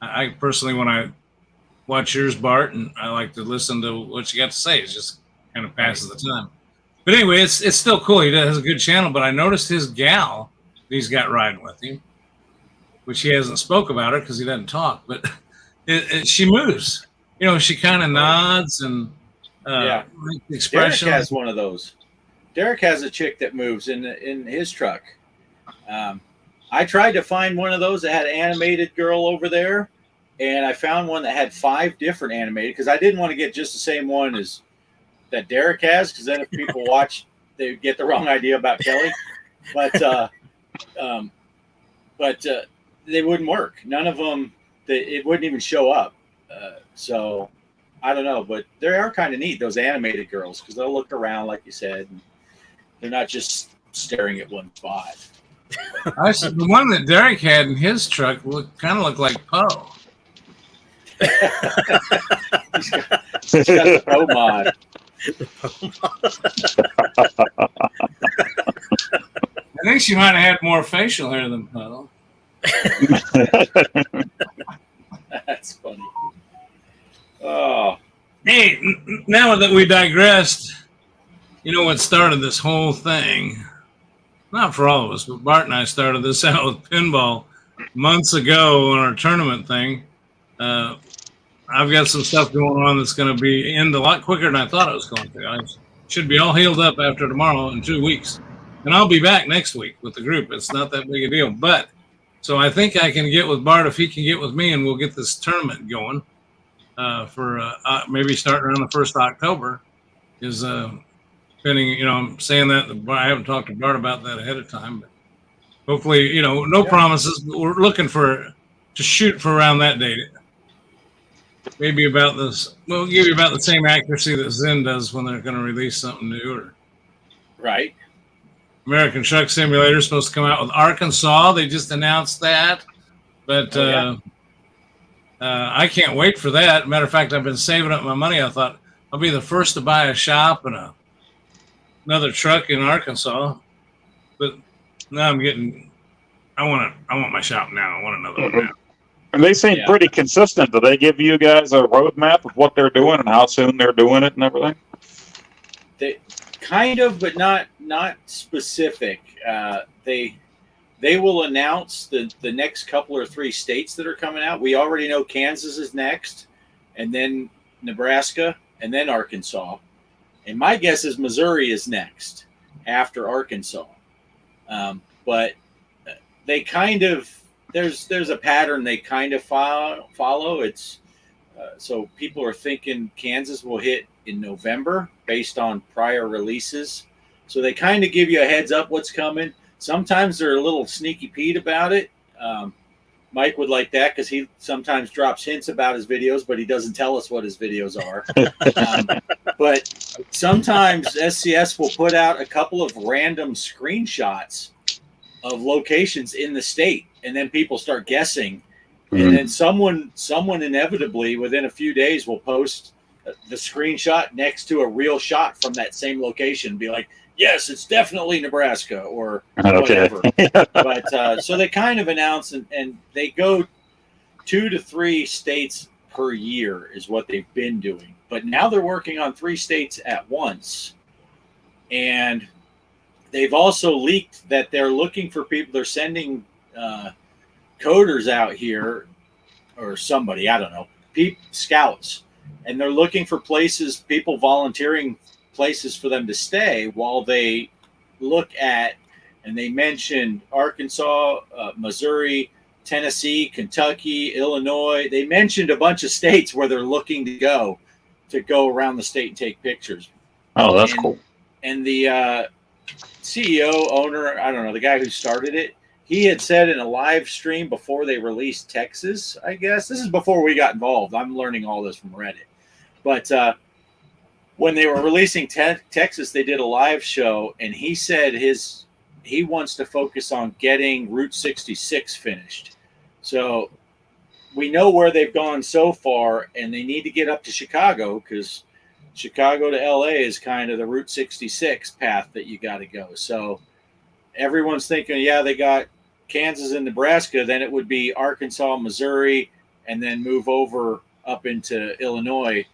I personally, when I watch yours, Bart, and I like to listen to what you got to say. It just kind of passes the time. But anyway, it's still cool. He has a good channel. But I noticed his gal he's got riding with him, which he hasn't spoke about her because he doesn't talk. But she moves. You know, she kind of nods and expression. Derek has one of those. Derek has a chick that moves in his truck. I tried to find one of those that had an animated girl over there, and I found one that had 5 different animated because I didn't want to get just the same one as that Derek has, because then if people watch, they get the wrong idea about Kelly. But they wouldn't work. None of them. It wouldn't even show up. So I don't know, but they are kind of neat, those animated girls, because they'll look around like you said. And they're not just staring at one spot. The one that Derek had in his truck kind of looked like Poe. He's got the Poe mod. I think she might have had more facial hair than Poe. That's funny. Oh, hey, now that we digressed, you know what started this whole thing? Not for all of us, but Bart and I started this out with pinball months ago on our tournament thing. I've got some stuff going on that's going to be end a lot quicker than I thought it was going to. I should be all healed up after tomorrow in 2 weeks. And I'll be back next week with the group. It's not that big a deal. But so I think I can get with Bart if he can get with me, and we'll get this tournament going for maybe starting around the 1st of October. Is depending, you know, I'm saying that I haven't talked to Bart about that ahead of time, but hopefully, you know, no promises. But we're looking to shoot for around that date. Maybe about this. We'll give you about the same accuracy that Zen does when they're going to release something new. right. American Truck Simulator is supposed to come out with Arkansas. They just announced that, but I can't wait for that. Matter of fact, I've been saving up my money. I thought I'll be the first to buy a shop and another truck in Arkansas, but now I want my shop now. I want another one now. And they seem pretty consistent. Do they give you guys a roadmap of what they're doing and how soon they're doing it and everything? They kind of, but not specific. They will announce the next couple or 3 states that are coming out. We already know Kansas is next, and then Nebraska, and then Arkansas. And my guess is Missouri is next after Arkansas. But they kind of there's a pattern they kind of follow. It's so people are thinking Kansas will hit in November based on prior releases. So they kind of give you a heads up what's coming. Sometimes they're a little sneaky Pete about it. Mike would like that because he sometimes drops hints about his videos, but he doesn't tell us what his videos are. But sometimes SCS will put out a couple of random screenshots of locations in the state, and then people start guessing. And then someone inevitably within a few days will post the screenshot next to a real shot from that same location. Be like, yes, it's definitely Nebraska or whatever. But so they kind of announce and they go 2 to 3 states per year is what they've been doing. But now they're working on 3 states at once. And they've also leaked that they're looking for people. They're sending coders out here or somebody, I don't know, scouts. And they're looking for places, people volunteering places for them to stay while they look at, and they mentioned Arkansas, Missouri, Tennessee, Kentucky, Illinois. They mentioned a bunch of states where they're looking to go around the state and take pictures. Oh, that's cool. And the CEO, owner, I don't know, the guy who started it, he had said in a live stream before they released Texas, I guess. This is before we got involved. I'm learning all this from Reddit. But when they were releasing Texas, they did a live show, and he said he wants to focus on getting Route 66 finished. So we know where they've gone so far, and they need to get up to Chicago because Chicago to LA is kind of the Route 66 path that you got to go. So everyone's thinking, yeah, they got Kansas and Nebraska, then it would be Arkansas, Missouri, and then move over up into Illinois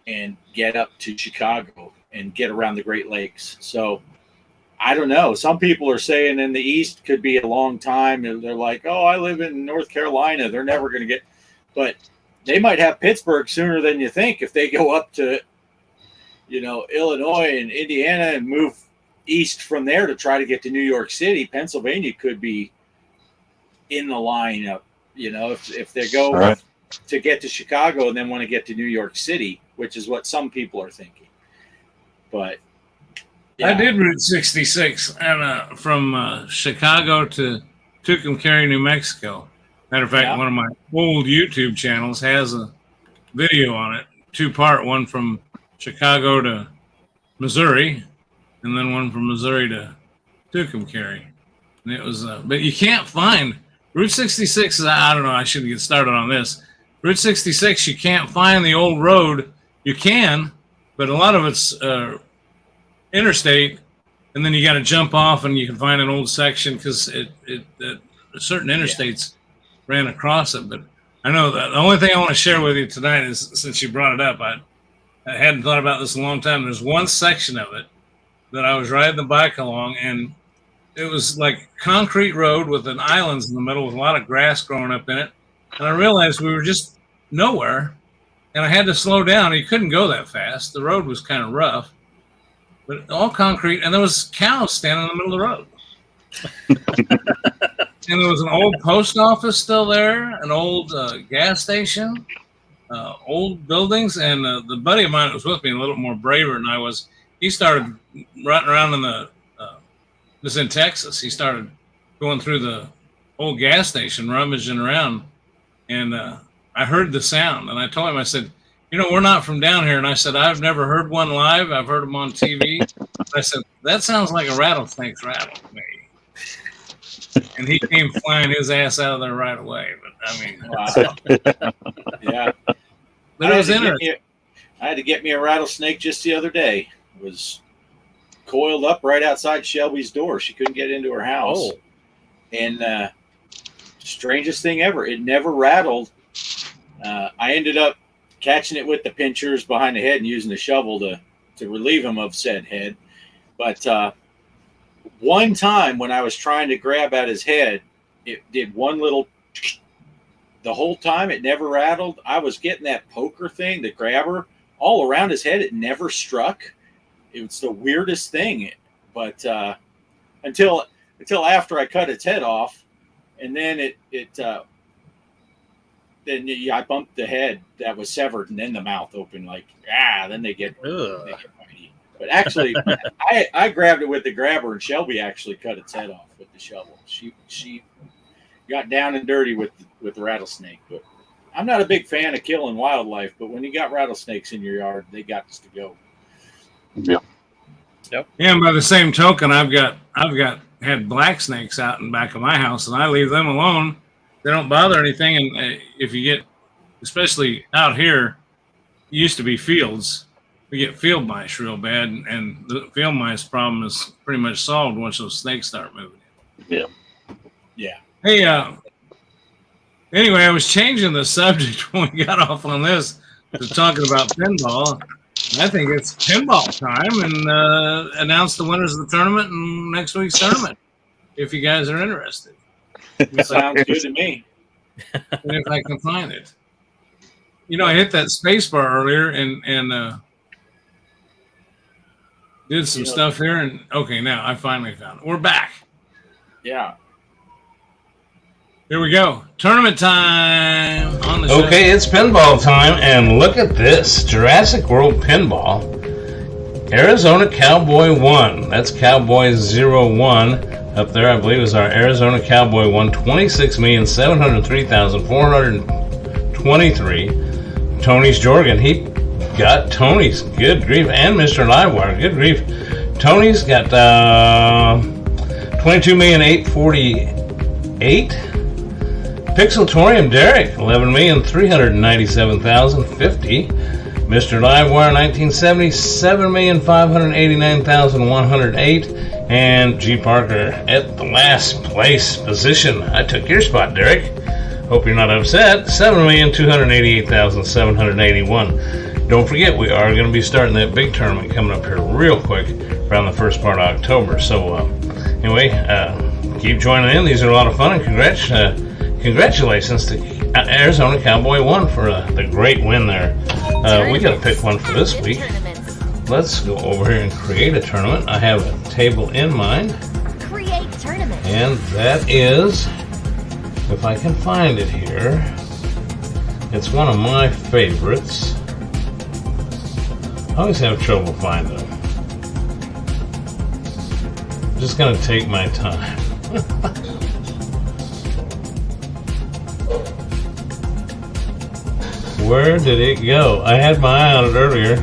and get up to Chicago. and get around the Great Lakes. So I don't know. Some people are saying in the East could be a long time. And they're like, oh, I live in North Carolina. They're never going to get, but they might have Pittsburgh sooner than you think if they go up to, Illinois and Indiana and move east from there to try to get to New York City. Pennsylvania could be in the lineup, if they go to get to Chicago and then want to get to New York City, which is what some people are thinking. But yeah. I did Route 66 and from Chicago to Tucumcari, New Mexico. Matter of fact, one of my old YouTube channels has a video on it, 2-part, one from Chicago to Missouri, and then one from Missouri to Tucumcari. And it was, but you can't find Route 66. I don't know. I should get started on this. Route 66, you can't find the old road. You can, but a lot of it's interstate, and then you got to jump off, and you can find an old section because certain interstates ran across it. But I know that the only thing I want to share with you tonight is, since you brought it up, I hadn't thought about this in a long time. There's one section of it that I was riding the bike along, and it was like concrete road with an islands in the middle with a lot of grass growing up in it. And I realized we were just nowhere, and I had to slow down. You couldn't go that fast. The road was kind of rough, but all concrete, and there was cows standing in the middle of the road. And there was an old post office still there, an old gas station, old buildings, and the buddy of mine that was with me, a little more braver than I was, he started running around in this in Texas. He started going through the old gas station, rummaging around, and I heard the sound, and I told him, I said, we're not from down here. And I said, I've never heard one live. I've heard them on TV. I said, that sounds like a rattlesnake's rattle to me. And he came flying his ass out of there right away. But I mean, wow. Yeah. But it was interesting. I had to get me a rattlesnake just the other day. It was coiled up right outside Shelby's door. She couldn't get into her house. Oh. And strangest thing ever, it never rattled. I ended up catching it with the pinchers behind the head and using the shovel to relieve him of said head. But one time when I was trying to grab at his head, it did one little. The whole time it never rattled. I was getting that poker thing, the grabber, all around his head. It never struck. It was the weirdest thing. But until after I cut its head off, and then I bumped the head that was severed, and then the mouth opened then they get mighty. But actually, I grabbed it with the grabber, and Shelby actually cut its head off with the shovel. She got down and dirty with the rattlesnake. But I'm not a big fan of killing wildlife, but when you got rattlesnakes in your yard, they got to go. Yeah. Yep. Yeah, and by the same token, I've had black snakes out in the back of my house, and I leave them alone. They don't bother anything. And if you get, especially out here, it used to be fields. We get field mice real bad, and the field mice problem is pretty much solved once those snakes start moving. Yeah. Yeah. Hey, anyway, I was changing the subject when we got off on this to talking about pinball. I think it's pinball time, and announce the winners of the tournament in next week's tournament, if you guys are interested. Sounds good to me. And if I can find it. I hit that space bar earlier and did some stuff here, and okay, now I finally found it. We're back. Yeah. Here we go. Tournament time on the show. Okay, it's pinball time, and look at this. Jurassic World Pinball. Arizona Cowboy 1. That's Cowboy 01. Up there, I believe, is our Arizona Cowboy 1. 26,703,423. Tony's Jorgen. He got Tony's. Good grief. And Mr. Livewire. Good grief. Tony's got 22,848,000. Pixeltorium Derek, 11,397,050. Mr. Livewire, 1970, 7,589,108. And G. Parker at the last place position. I took your spot, Derek. Hope you're not upset. 7,288,781. don't forget, we are going to be starting that big tournament coming up here real quick around the first part of October. So anyway, keep joining in. These are a lot of fun, and congratulations to Arizona Cowboy 1 for the great win there. We got to pick one for this week. Let's go over here and create a tournament. I have a table in mind. Create tournament. And that is, if I can find it here, it's one of my favorites. I always have trouble finding them. Just gonna take my time. Where did it go? I had my eye on it earlier.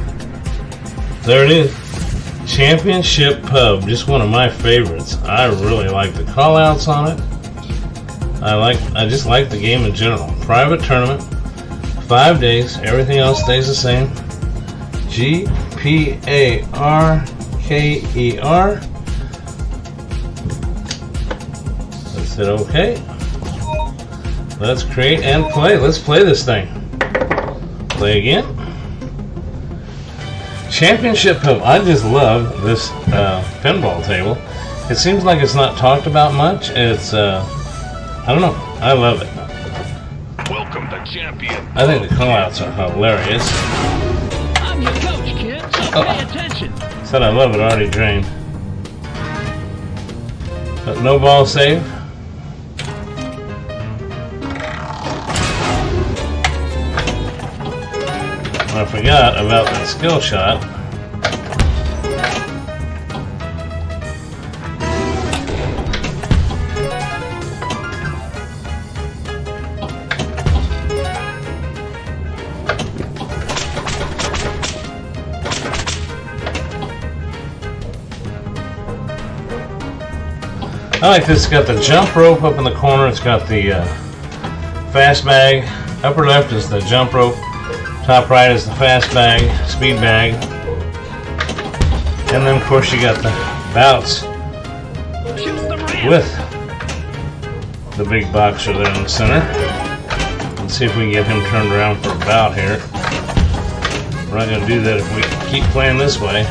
There it is. Championship Pub, just one of my favorites. I really like the call-outs on it. I just like the game in general. Private tournament, 5 days, everything else stays the same. GPARKER. Let's hit OK. Let's create and play. Let's play this thing. Play again. Championship Pub. I just love this pinball table. It seems like it's not talked about much. It's I don't know. I love it. Welcome to Champion. I think the callouts are hilarious. I'm your coach, kid, so pay attention. Said I love it, already drained. But no ball save. I forgot about that skill shot. I like this. It's got the jump rope up in the corner. It's got the fast bag. Upper left is the jump rope. Top right is the fast bag, speed bag. And then, of course, you got the bouts with the big boxer there in the center. Let's see if we can get him turned around for a bout here. We're not going to do that if we keep playing this way.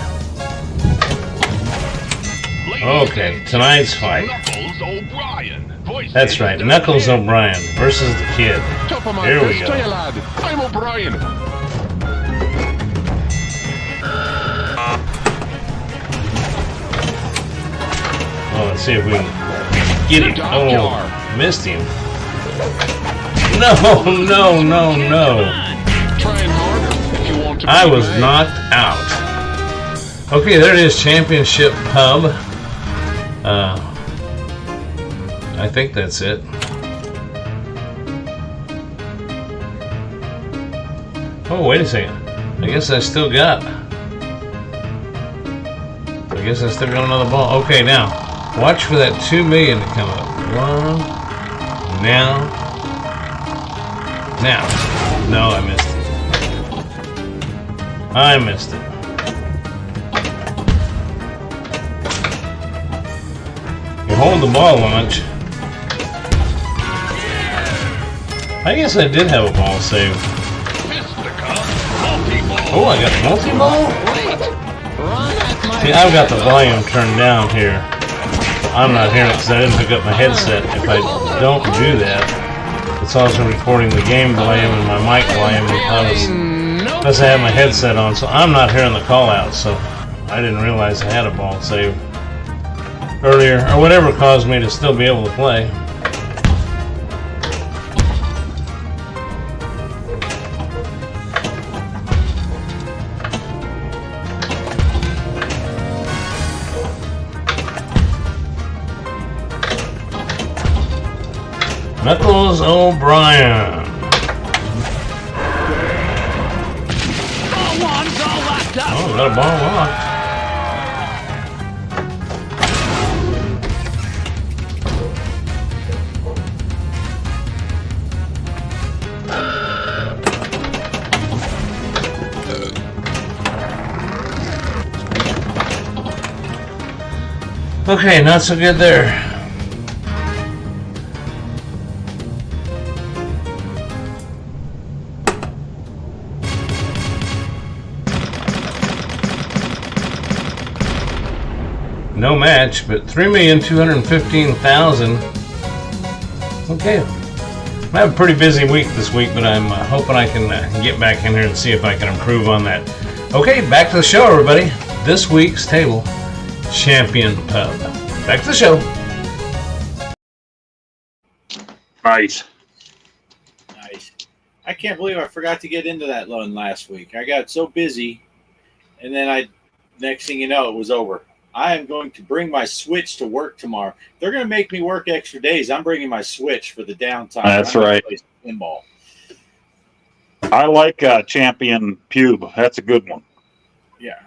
Okay, tonight's fight. That's right, Knuckles O'Brien versus the Kid. Here we go. I'm O'Brien. Oh, let's see if we can get him. Oh, missed him. No. I was knocked out. Okay, there it is, Championship Pub. I think that's it. Oh, wait a second. I guess I still got another ball. Okay, now, watch for that 2 million to come up. One. Now. No, I missed it. You hold the ball launch. I guess I did have a ball save. Oh, I got the multi-ball? See, I've got the volume turned down here. I'm not hearing it because I didn't pick up my headset. If I don't do that, it's also recording the game volume and my mic volume because I have my headset on, so I'm not hearing the call-out, so I didn't realize I had a ball save earlier, or whatever caused me to still be able to play. Knuckles O'Brien. Oh, got a ball locked. Okay, not so good there. no match, but 3,215,000. Okay. I have a pretty busy week this week, but I'm hoping I can get back in here and see if I can improve on that. Okay, back to the show, everybody. This week's table, Champion Pub. Back to the show. Nice. Nice. I can't believe I forgot to get into that loan last week. I got so busy, and then next thing you know, it was over. I am going to bring my Switch to work tomorrow. They're going to make me work extra days. I'm bringing my Switch for the downtime. That's right. Pinball. I like Champion Pube. That's a good one. Yeah.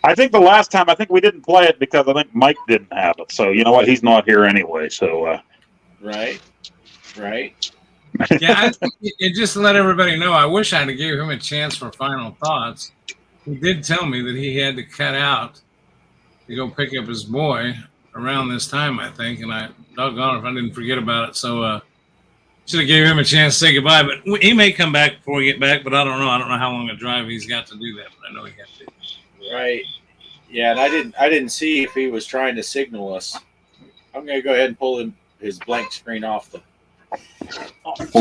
I think the last time, we didn't play it because I think Mike didn't have it. So, you know what? He's not here anyway. So, Right. Yeah, I think just to let everybody know, I wish I'd have gave him a chance for final thoughts. He did tell me that he had to cut out to go pick up his boy around this time, I think, and I doggone if I didn't forget about it. So should have gave him a chance to say goodbye. But he may come back before we get back, but I don't know. I don't know how long a drive he's got to do that, but I know he has to. Right. Yeah, and I didn't see if he was trying to signal us. I'm going to go ahead and pull his blank screen off the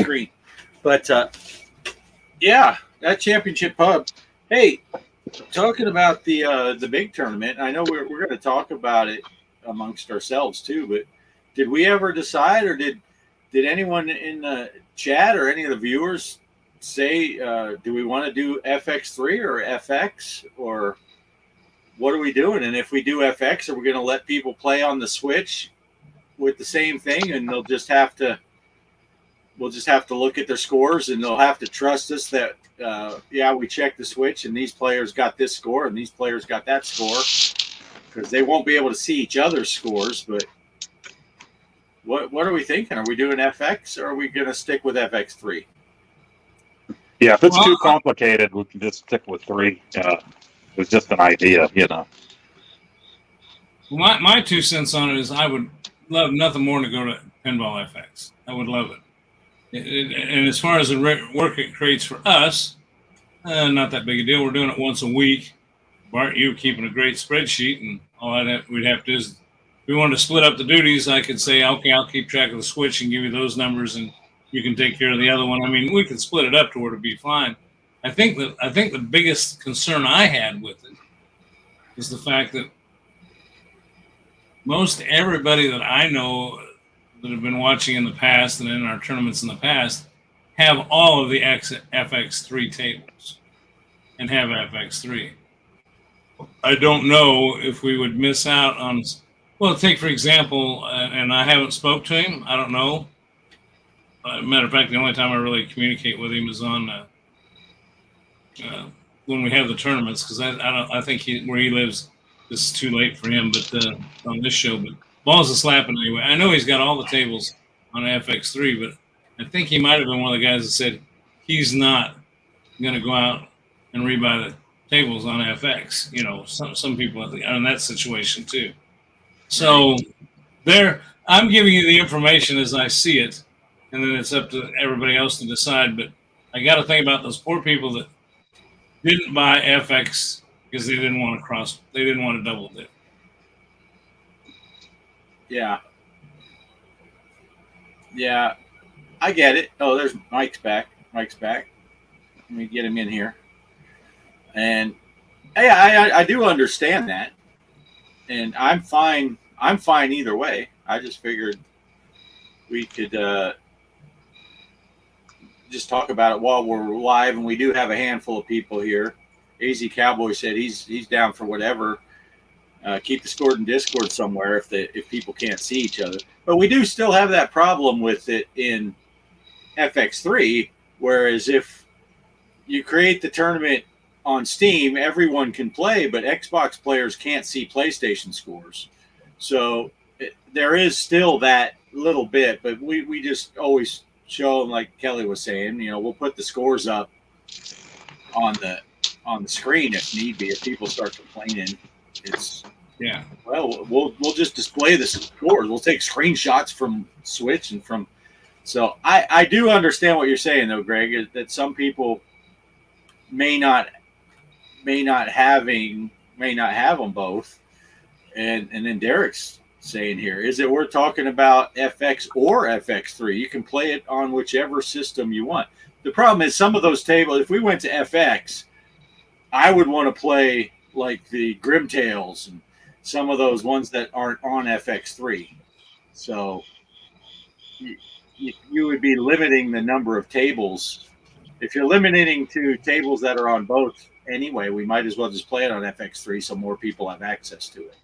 screen. But yeah, that championship pub. Hey, talking about the big tournament, I know we're going to talk about it amongst ourselves too, but did we ever decide, or did anyone in the chat or any of the viewers say, do we want to do FX3 or FX, or what are we doing? And if we do FX, are we going to let people play on the Switch with the same thing, and we'll just have to look at their scores, and they'll have to trust us that we checked the Switch and these players got this score and these players got that score, because they won't be able to see each other's scores. But what are we thinking? Are we doing FX, or are we going to stick with FX3? yeah, if it's too complicated, we can just stick with 3. It was just an idea, you know. My 2 cents on it is I would love nothing more to go to Pinball FX. I would love it. And as far as the work it creates for us, not that big a deal. We're doing it once a week. Bart, you keeping a great spreadsheet, and all we'd have to do is, if we wanted to split up the duties, I could say, okay, I'll keep track of the Switch and give you those numbers, and you can take care of the other one. I mean, we could split it up to where it'd be fine. I think the biggest concern I had with it is the fact that most everybody that I know that have been watching in the past and in our tournaments in the past have all of the FX3 tables and have FX3. I don't know if we would miss out on, well, take for example, and I haven't spoke to him. I don't know. Matter of fact, the only time I really communicate with him is on when we have the tournaments, because I think where he lives is too late for him. But on this show, but balls are slapping anyway. I know he's got all the tables on FX3, but I think he might have been one of the guys that said he's not going to go out and rebuy the tables on FX. You know, some people are in that situation too. So I'm giving you the information as I see it, and then it's up to everybody else to decide. But I got to think about those poor people that didn't buy FX because they didn't want to double dip. Yeah, I get it. Oh, there's Mike's back. Let me get him in here. And hey, I do understand that, and I'm fine either way. I just figured we could just talk about it while we're live, and we do have a handful of people here. AZ Cowboy said he's down for whatever. Keep the score in Discord somewhere if people can't see each other. But we do still have that problem with it in FX3, whereas if you create the tournament on Steam, everyone can play, but Xbox players can't see PlayStation scores. So there is still that little bit, but we just always show them, like Kelly was saying, you know, we'll put the scores up on the screen if need be. If people start complaining, we'll just display the scores. We'll take screenshots from Switch and from. So I do understand what you're saying though, Greg, is that some people may not have them both, And then Derek's saying here, is it worth talking about FX or FX3? You can play it on whichever system you want. The problem is some of those tables, if we went to FX, I would want to play like the Grimtails and some of those ones that aren't on FX3. So you would be limiting the number of tables. If you're limiting to tables that are on both anyway, we might as well just play it on FX3 so more people have access to it.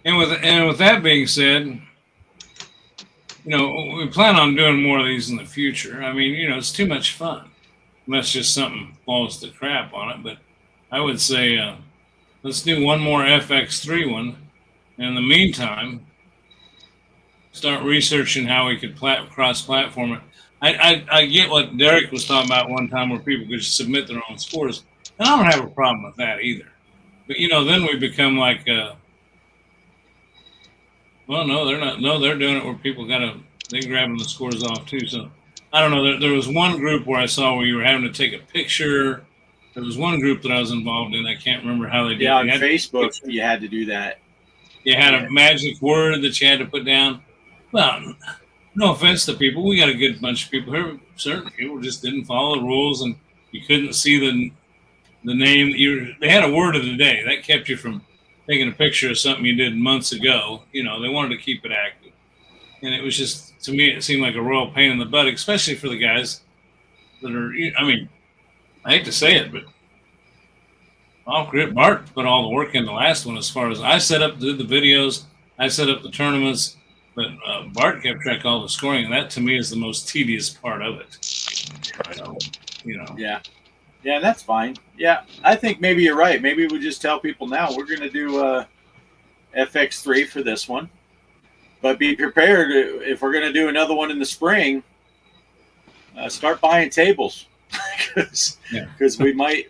And with that being said, we plan on doing more of these in the future. I mean, it's too much fun. Unless just something falls to crap on it. But I would say let's do one more FX3 one. And in the meantime, start researching how we could cross-platform it. I get what Derek was talking about one time where people could just submit their own scores. And I don't have a problem with that either. But, then we become like, well, no, they're not. No, they're doing it where people they're grabbing the scores off too. So I don't know. There was one group where I saw where you were having to take a picture. There was one group that I was involved in. I can't remember how they did it. Yeah, on Facebook, you had to do that. You had a magic word that you had to put down. Well, no offense to people. We got a good bunch of people here. Certain people just didn't follow the rules, and you couldn't see the name. They had a word of the day. That kept you from taking a picture of something you did months ago. They wanted to keep it active. And it was just, to me, it seemed like a royal pain in the butt, especially for the guys that are, I mean, I hate to say it, but Bart put all the work in the last one as far as I did the videos, I set up the tournaments, but Bart kept track of all the scoring, and that to me is the most tedious part of it. So, Yeah. Yeah, that's fine. Yeah, I think maybe you're right. Maybe we just tell people now we're going to do FX3 for this one. But be prepared if we're going to do another one in the spring, start buying tables. Because we might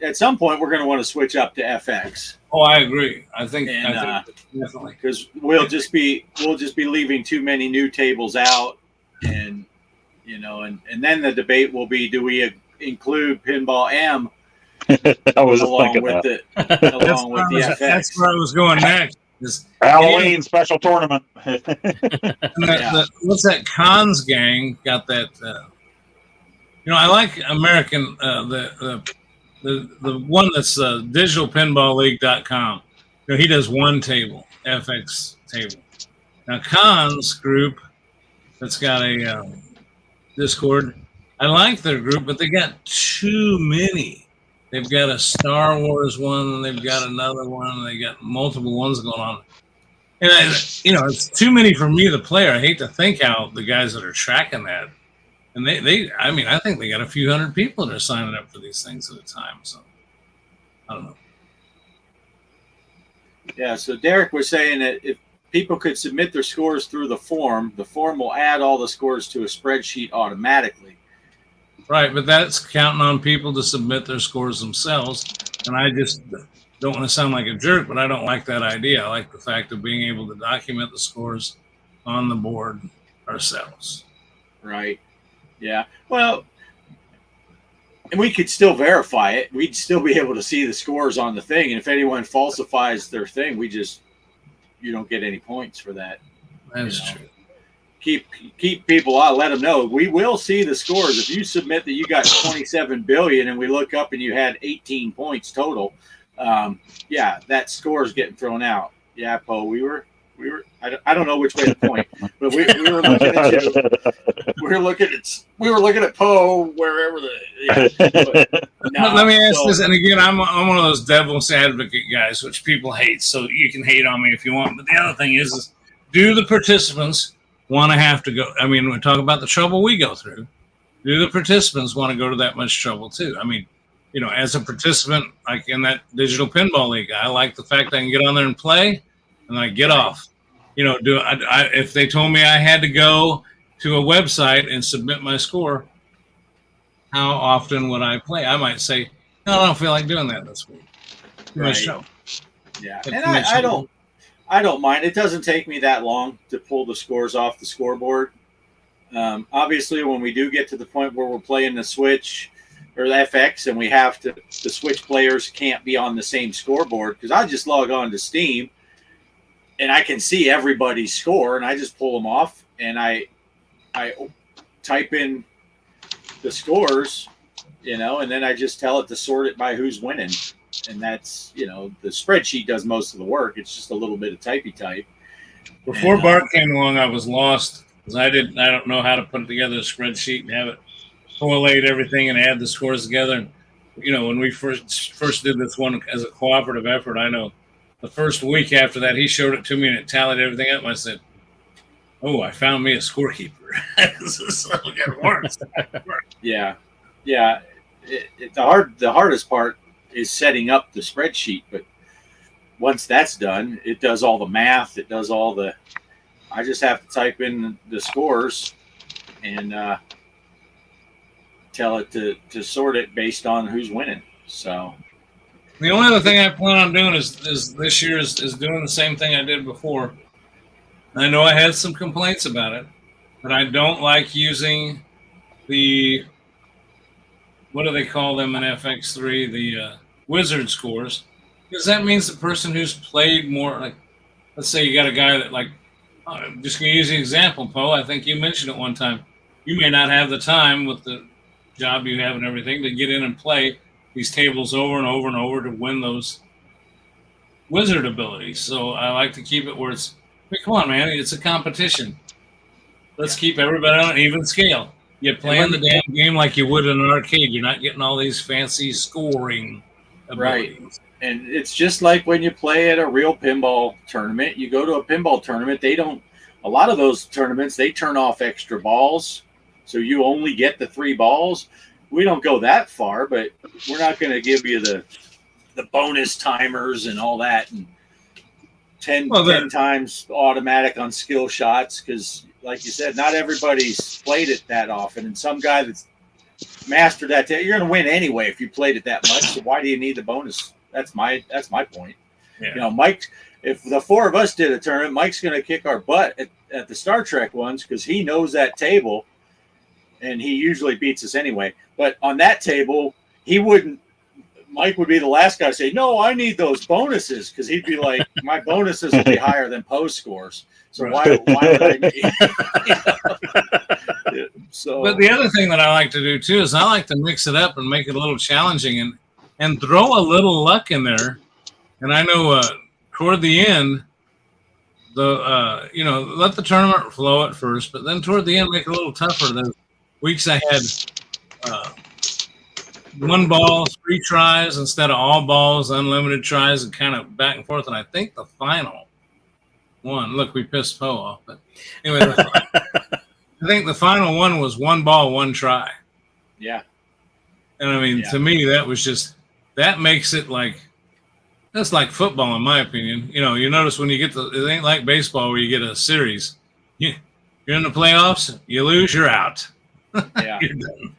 at some point we're going to want to switch up to FX. Oh, I agree. I think definitely, because we'll just be leaving too many new tables out, and and then the debate will be, do we include Pinball M along with the FX? That's where I was going next. Halloween special tournament. What's that? Cons gang got that. I like American the one that's digitalpinballleague.com. He does one table, FX table. Now Cons group that's got a Discord. I like their group, but they got too many. They've got a Star Wars one, and they've got another one, and they got multiple ones going on. And it's too many for me, the player. I hate to think how the guys that are tracking that. And I think they got a few hundred people that are signing up for these things at a time. So I don't know. Yeah, so Derek was saying that if people could submit their scores through the form will add all the scores to a spreadsheet automatically. Right, but that's counting on people to submit their scores themselves. And I just don't want to sound like a jerk, but I don't like that idea. I like the fact of being able to document the scores on the board ourselves. Right. Yeah. Well, and we could still verify it. We'd still be able to see the scores on the thing. And if anyone falsifies their thing, you don't get any points for that. That's true. Keep people out. Let them know. We will see the scores. If you submit that you got 27 billion and we look up and you had 18 points total, that score is getting thrown out. Yeah, Poe, we were. I don't know which way to point, but we were looking at you. We were looking at Poe wherever Let me ask this, and again, I'm one of those devil's advocate guys, which people hate. So you can hate on me if you want. But the other thing is do the participants want to have to go? I mean, we talk about the trouble we go through. Do the participants want to go to that much trouble too? I mean, as a participant, like in that digital pinball league, I like the fact I can get on there and play, and I get off. If they told me I had to go to a website and submit my score, how often would I play? I might say, no, I don't feel like doing that this week. Too much trouble. Yeah, and I don't mind. It doesn't take me that long to pull the scores off the scoreboard. Obviously, when we do get to the point where we're playing the Switch or the FX, and we have to, the Switch players can't be on the same scoreboard, because I just log on to Steam and I can see everybody's score, and I just pull them off, and I type in the scores, and then I just tell it to sort it by who's winning. And that's, the spreadsheet does most of the work. It's just a little bit of typey type. Before Bart came along, I was lost because I don't know how to put together a spreadsheet and have it correlate everything and add the scores together. And, when we first did this one as a cooperative effort, I know the first week after that, he showed it to me and it tallied everything up. And I said, "Oh, I found me a scorekeeper." So it works. Yeah. The hardest part is setting up the spreadsheet, but once that's done, it does all the math. It does all the. I just have to type in the scores and tell it to sort it based on who's winning. So the only other thing I plan on doing is this year is doing the same thing I did before. I know I had some complaints about it, but I don't like using the, what do they call them in FX3? The wizard scores, because that means the person who's played more, like, let's say you got a guy that, like, I'm just going to use the example, Poe. I think you mentioned it one time. You may not have the time with the job you have and everything to get in and play these tables over and over and over to win those wizard abilities. So I like to keep it where it's, come on, man, it's a competition. Let's keep everybody on an even scale. You're playing the damn game like you would in an arcade. You're not getting all these fancy scoring abilities. Right. And it's just like when you play at a real pinball tournament. You go to a pinball tournament, a lot of those tournaments, they turn off extra balls. So you only get the 3 balls. We don't go that far, but we're not going to give you the bonus timers and all that. And 10 times automatic on skill shots, because, like you said, not everybody's played it that often. And some guy that's mastered that, you're going to win anyway if you played it that much. So why do you need the bonus? That's my point. Yeah. Mike, if the 4 of us did a tournament, Mike's going to kick our butt at the Star Trek ones because he knows that table, and he usually beats us anyway. But on that table, Mike would be the last guy to say, "No, I need those bonuses," because he'd be like, "My bonuses will be higher than Poe's scores. So why would I need?" So, but the other thing that I like to do too is I like to mix it up and make it a little challenging and throw a little luck in there. And I know toward the end, let the tournament flow at first, but then toward the end, make it a little tougher. Those weeks I had 1 ball, 3 tries instead of all balls, unlimited tries, and kind of back and forth. And I think the final one, look, we pissed Poe off, but anyway, I think the final one was 1 ball, 1 try. Yeah. And I mean, to me, that makes it that's like football, in my opinion. You notice when you get it ain't like baseball where you get a series. You're in the playoffs, you lose, you're out. Yeah. You're done.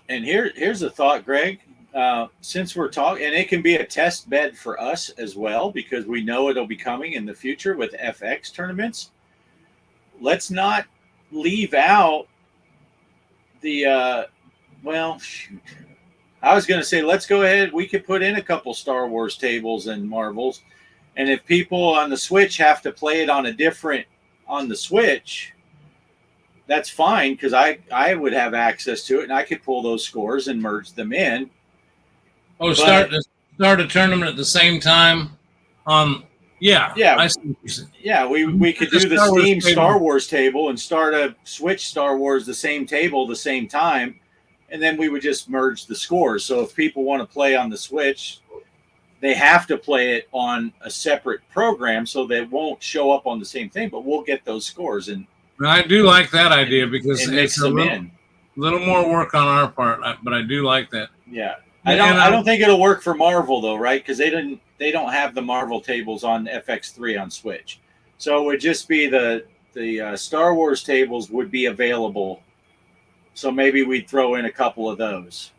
And here's a thought, Greg. Since we're talking, and it can be a test bed for us as well, because we know it'll be coming in the future with FX tournaments. Let's not leave out the I was going to say, let's go ahead. We could put in a couple Star Wars tables and Marvels. And if people on the Switch have to play it on the Switch, that's fine, because I would have access to it and I could pull those scores and merge them in. Oh, start a tournament at the same time on. Yeah. I see what you're saying. Yeah, we could do the Steam Star Wars table and start a Switch Star Wars the same table the same time. And then we would just merge the scores. So if people want to play on the Switch, they have to play it on a separate program, so they won't show up on the same thing. But we'll get those scores. And I do like that idea because it's a little more work on our part. But I do like that. Yeah, I don't think it'll work for Marvel though, right? Because they don't have the Marvel tables on FX3 on Switch. So it would just be the Star Wars tables would be available. So maybe we'd throw in a couple of those.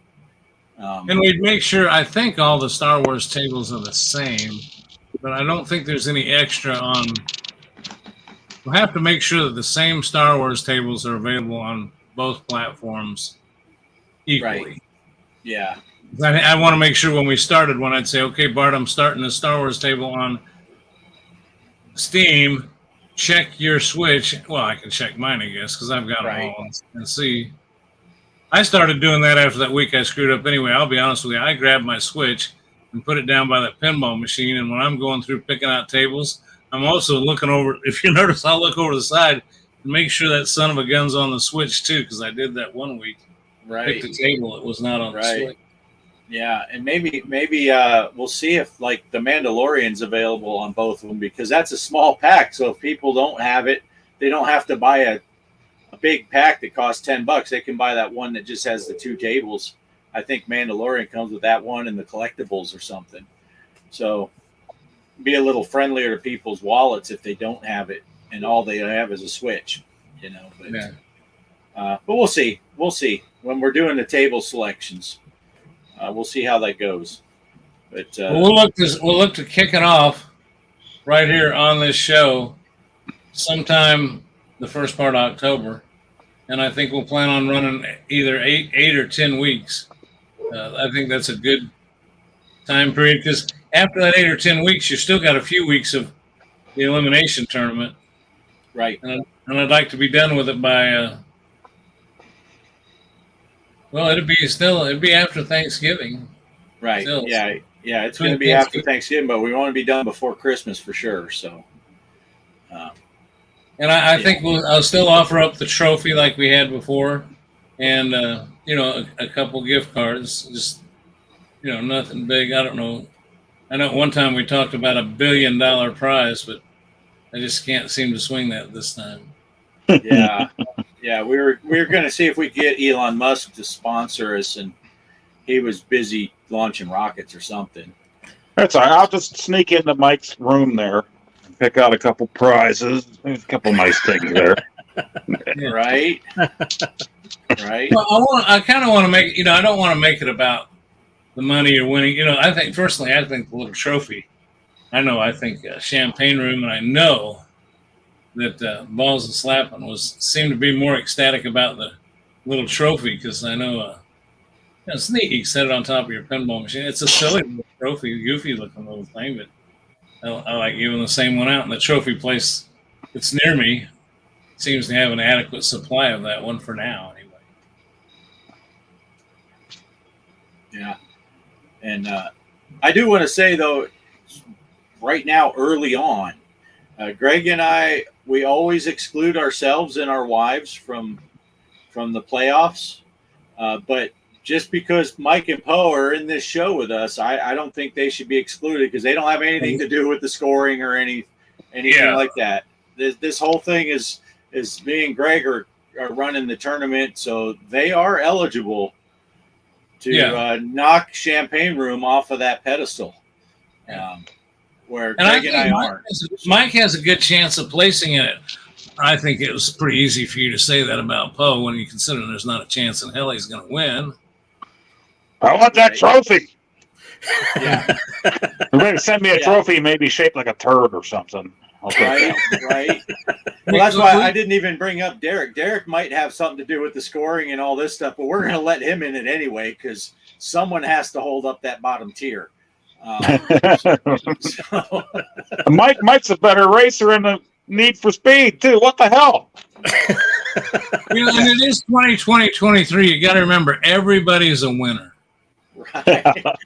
And we'd make sure, I think all the Star Wars tables are the same, but I don't think there's any extra on. We'll have to make sure that the same Star Wars tables are available on both platforms equally. Right. Yeah. I want to make sure when we started, when I'd say, okay, Bart, I'm starting the Star Wars table on Steam. Check your Switch. Well, I can check mine, I guess, because I've got them all and see. I started doing that after that week I screwed up anyway. I'll be honest with you. I grabbed my Switch and put it down by that pinball machine. And when I'm going through picking out tables, I'm also looking over. If you notice, I'll look over the side and make sure that son of a gun's on the Switch too, because I did that one week. Right. Picked a table. It was not on the Switch. Yeah, and maybe we'll see if like the Mandalorian's available on both of them, because that's a small pack. So if people don't have it, they don't have to buy a big pack that costs $10. They can buy that one that just has the 2 tables. I think Mandalorian comes with that one and the collectibles or something. So be a little friendlier to people's wallets if they don't have it and all they have is a Switch, you know. But, but we'll see. We'll see when we're doing the table selections. We'll see how that goes. But we'll look to kick it off right here on this show sometime the first part of October, and I think we'll plan on running either 8 or 10 weeks. I think that's a good time period, because after that 8 or 10 weeks, you still got a few weeks of the elimination tournament, right? And I'd like to be done with it by. Well, it'd be after Thanksgiving. Right. Still. Yeah. It's going to be after Thanksgiving, but we want to be done before Christmas for sure. So. And I think I'll still offer up the trophy like we had before, and a couple gift cards. Just nothing big. I don't know. I know one time we talked about $1 billion prize, but I just can't seem to swing that this time. Yeah. Yeah, we were going to see if we could get Elon Musk to sponsor us, and he was busy launching rockets or something. That's all right. I'll just sneak into Mike's room there and pick out a couple prizes. There's a couple nice things there. Right. Right. Well, I kind of want to make I don't want to make it about the money you're winning. I think the little trophy. I think Champagne Room, and I know that Balls and Slapping seemed to be more ecstatic about the little trophy, because I know it's neat. You set it on top of your pinball machine. It's a silly little trophy, goofy looking little thing, but I like giving the same one out. And the trophy place that's near me seems to have an adequate supply of that one for now, anyway. Yeah, and I do want to say though, right now, early on, Greg and we always exclude ourselves and our wives from the playoffs. But just because Mike and Poe are in this show with us, I don't think they should be excluded, because they don't have anything to do with the scoring or anything like that. This whole thing is me and Greg are running the tournament, so they are eligible to knock Champagne Room off of that pedestal. Where Greg and I aren't. Mike has a good chance of placing in it. I think it was pretty easy for you to say that about Poe, when you consider there's not a chance in hell he's going to win. I want that trophy. Yeah. Maybe send me a trophy, maybe shaped like a turd or something. Right. Well, that's why I didn't even bring up Derek. Derek might have something to do with the scoring and all this stuff, but we're going to let him in it anyway, because someone has to hold up that bottom tier. Mike's a better racer in the Need for Speed too. What the hell? And it is 2020-23. You got to remember, everybody's a winner. Right.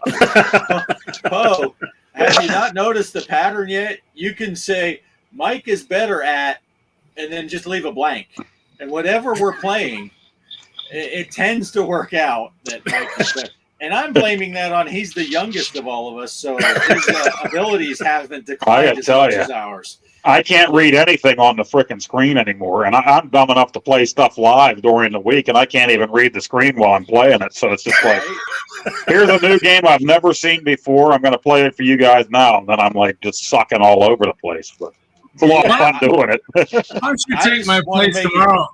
Oh, have you not noticed the pattern yet? You can say Mike is better at, and then just leave a blank, and whatever we're playing, it tends to work out that Mike is better. And I'm blaming that on he's the youngest of all of us, so his abilities haven't declined as much as ours. I can't read anything on the frickin' screen anymore, and I'm dumb enough to play stuff live during the week, and I can't even read the screen while I'm playing it. So it's just like, here's a new game I've never seen before. I'm going to play it for you guys now, and then I'm like just sucking all over the place. But it's a lot of fun doing it. Why don't you take my place tomorrow?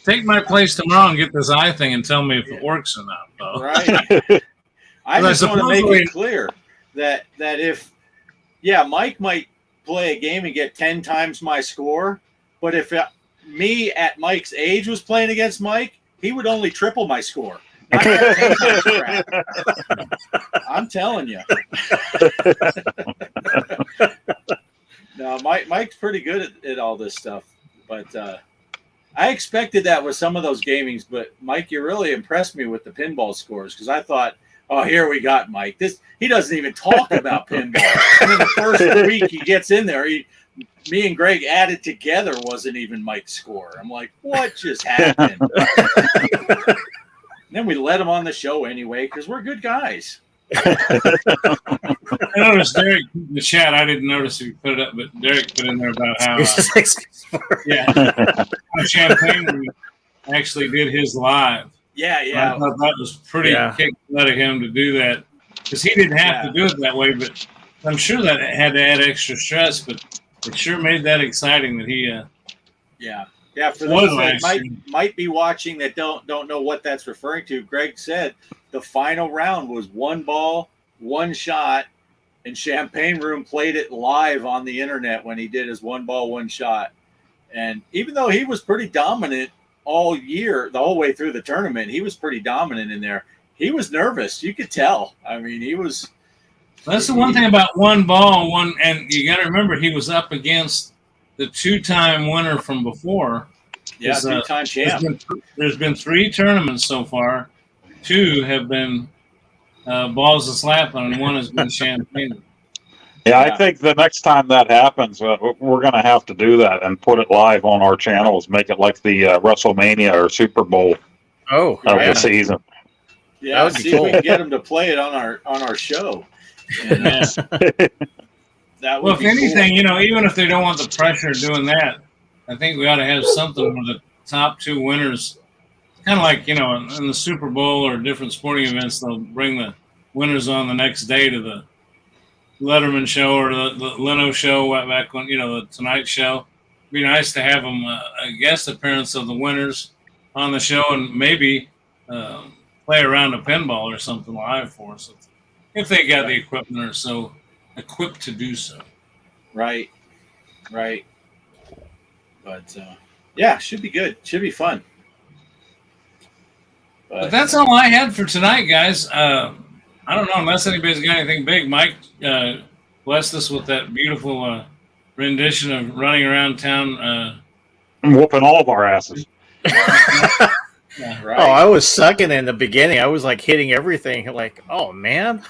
Take my place tomorrow and get this eye thing and tell me if it works or not. Though. Right. I just want to make it clear that if, Mike might play a game and get 10 times my score, but if me at Mike's age was playing against Mike, he would only triple my score. Not that crap. I'm telling you. No, Mike's pretty good at all this stuff, but I expected that with some of those gamings. But Mike, you really impressed me with the pinball scores because I thought, oh, here we got Mike. He doesn't even talk about pinball. And then the first week he gets in there, me and Greg added together wasn't even Mike's score. I'm like, what just happened? Then we let him on the show anyway because we're good guys. I noticed Derek in the chat. I didn't notice if he put it up, but Derek put in there about how how Champagne actually did his live. Yeah. I thought that was pretty kick-butt of him to do that because he didn't have to do it that way. But I'm sure that it had to add extra stress. But it sure made that exciting that he. For those that might be watching that don't know what that's referring to, Greg said the final round was 1 ball, 1 shot, and Champagne Room played it live on the internet when he did his 1 ball, 1 shot. And even though he was pretty dominant all year, the whole way through the tournament, he was pretty dominant in there. He was nervous. You could tell. I mean, he was. That's the one thing about 1 ball, and you got to remember he was up against the 2-time winner from before. Yeah, 2-time champ. There's been 3 tournaments so far. 2 have been Balls of Slapping, and 1 has been Champagne. Yeah, I think the next time that happens, we're going to have to do that and put it live on our channels, make it like the WrestleMania or Super Bowl of the season. Yeah, see if we can get him to play it on our show. And, that would if anything, cool. Even if they don't want the pressure of doing that, I think we ought to have something where the top 2 winners, kind of like, in the Super Bowl or different sporting events, they'll bring the winners on the next day to the Letterman show or the Leno show back when, the Tonight Show. It'd be nice to have them a guest appearance of the winners on the show and maybe play around a pinball or something live for us if they got the equipment or so equipped to do so. Right. But should be good. Should be fun. But that's all I had for tonight, guys. I don't know unless anybody's got anything big. Mike blessed us with that beautiful rendition of running around town, whooping all of our asses. Right. Oh, I was sucking in the beginning. I was like hitting everything. Like, oh man,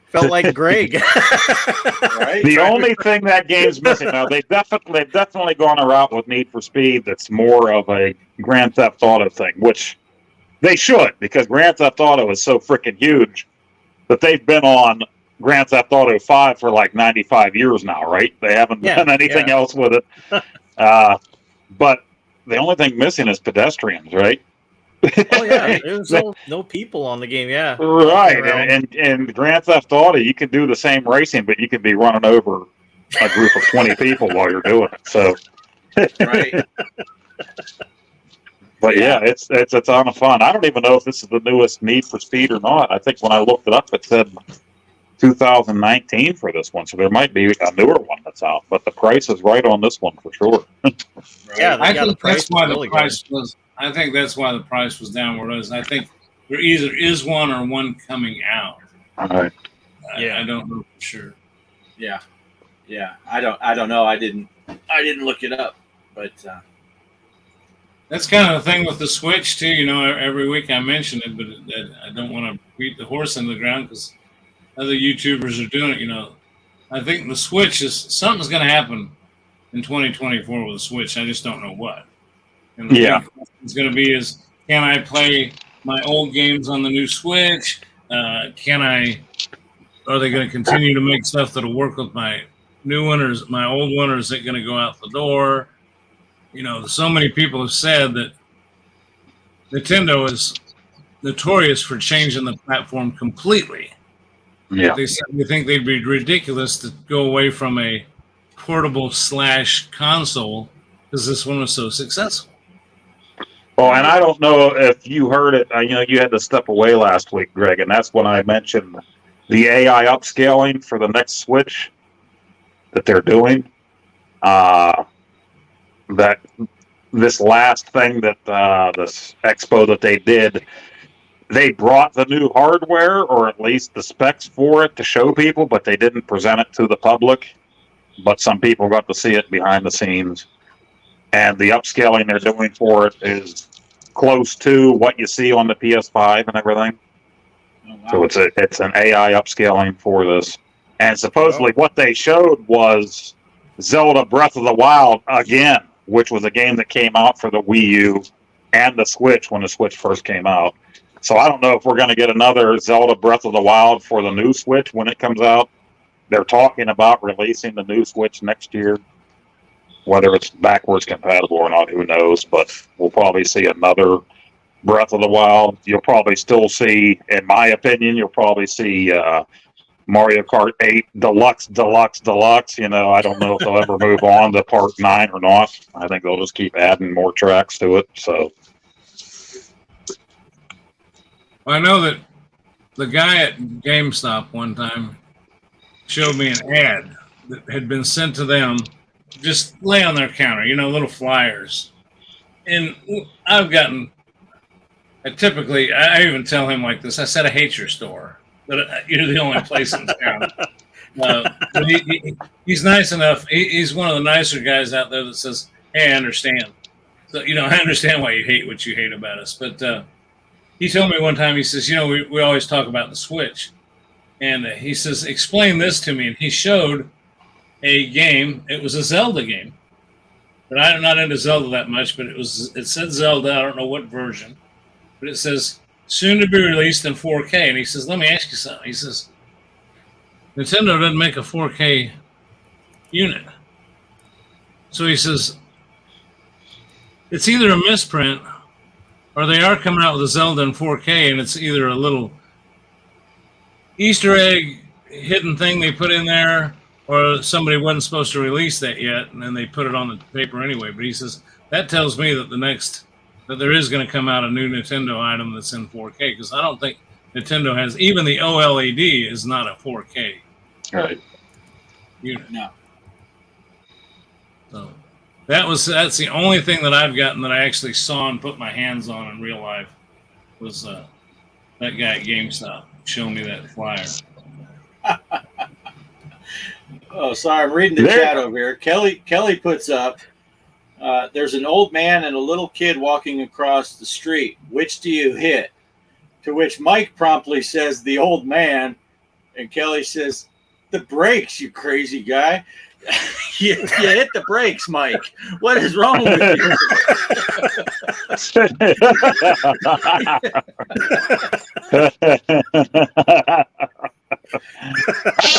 felt like Greg. Right. The only thing that game's missing now, they've definitely gone a route with Need for Speed that's more of a Grand Theft Auto thing, which they should, because Grand Theft Auto is so freaking huge that they've been on Grand Theft Auto 5 for like 95 years now, right? They haven't done anything else with it. But the only thing missing is pedestrians, right? Oh yeah, there's no people on the game, Right, and Grand Theft Auto, you can do the same racing, but you could be running over a group of 20 people while you're doing it. So, right. But it's a ton of fun. I don't even know if this is the newest Need for Speed or not. I think when I looked it up, it said 2019 for this one, so there might be a newer one that's out. But the price is right on this one for sure. Yeah, I think that's why the price was. I think that's why the price was down where it is. I think there either is one or one coming out. All right. I don't know for sure. Yeah. I don't know. I didn't look it up, but. That's kind of the thing with the Switch too. Every week I mention it, but I don't want to beat the horse in the ground because other YouTubers are doing it. I think the Switch something's going to happen in 2024 with the Switch. I just don't know what. And the big question is going to be is, can I play my old games on the new Switch? Are they going to continue to make stuff that'll work with my new one, or my old one, or is it going to go out the door? So many people have said that Nintendo is notorious for changing the platform completely. Yeah. They said they think they'd be ridiculous to go away from a portable / console because this one was so successful. Well, and I don't know if you heard it. You had to step away last week, Greg, and that's when I mentioned the AI upscaling for the next Switch that they're doing. That this last thing that this expo that they did, they brought the new hardware, or at least the specs for it, to show people, but they didn't present it to the public. But some people got to see it behind the scenes. And the upscaling they're doing for it is close to what you see on the PS5 and everything. Oh, wow. So it's an AI upscaling for this. And supposedly what they showed was Zelda Breath of the Wild again, which was a game that came out for the Wii U and the Switch when the Switch first came out. So I don't know if we're going to get another Zelda Breath of the Wild for the new Switch when it comes out. They're talking about releasing the new Switch next year. Whether it's backwards compatible or not, who knows? But we'll probably see another Breath of the Wild. You'll probably still see, in my opinion, you'll probably see Mario Kart 8 Deluxe. You know, I don't know if they'll ever move on to Part 9 or not. I think they'll just keep adding more tracks to it. So I know that the guy at GameStop one time showed me an ad that had been sent to them, just lay on their counter, you know, little flyers. And I even tell him like this. I said, I hate your store, but you're the only place in town. But he's nice enough. He's one of the nicer guys out there that says, hey, I understand. So, you know, I understand why you hate what you hate about us. But he told me one time, he says, you know, we always talk about the Switch. And he says, explain this to me. And he showed a game. It was a Zelda game. But I'm not into Zelda that much, but it said Zelda. I don't know what version. But it says, soon to be released in 4K. And he says, let me ask you something. He says, Nintendo doesn't make a 4K unit. So he says, it's either a misprint or they are coming out with a Zelda in 4K, and it's either a little Easter egg hidden thing they put in there, or somebody wasn't supposed to release that yet, and then they put it on the paper anyway. But he says, that tells me that that there is going to come out a new Nintendo item that's in 4K, because I don't think Nintendo has, even the OLED is not a 4K right. unit. No. So that's the only thing that I've gotten that I actually saw and put my hands on in real life was that guy at GameStop showing me that flyer. Oh, sorry, I'm reading the chat over here. Kelly puts up, there's an old man and a little kid walking across the street. Which do you hit? To which Mike promptly says, the old man. And Kelly says, the brakes, you crazy guy. you hit the brakes, Mike. What is wrong with you? I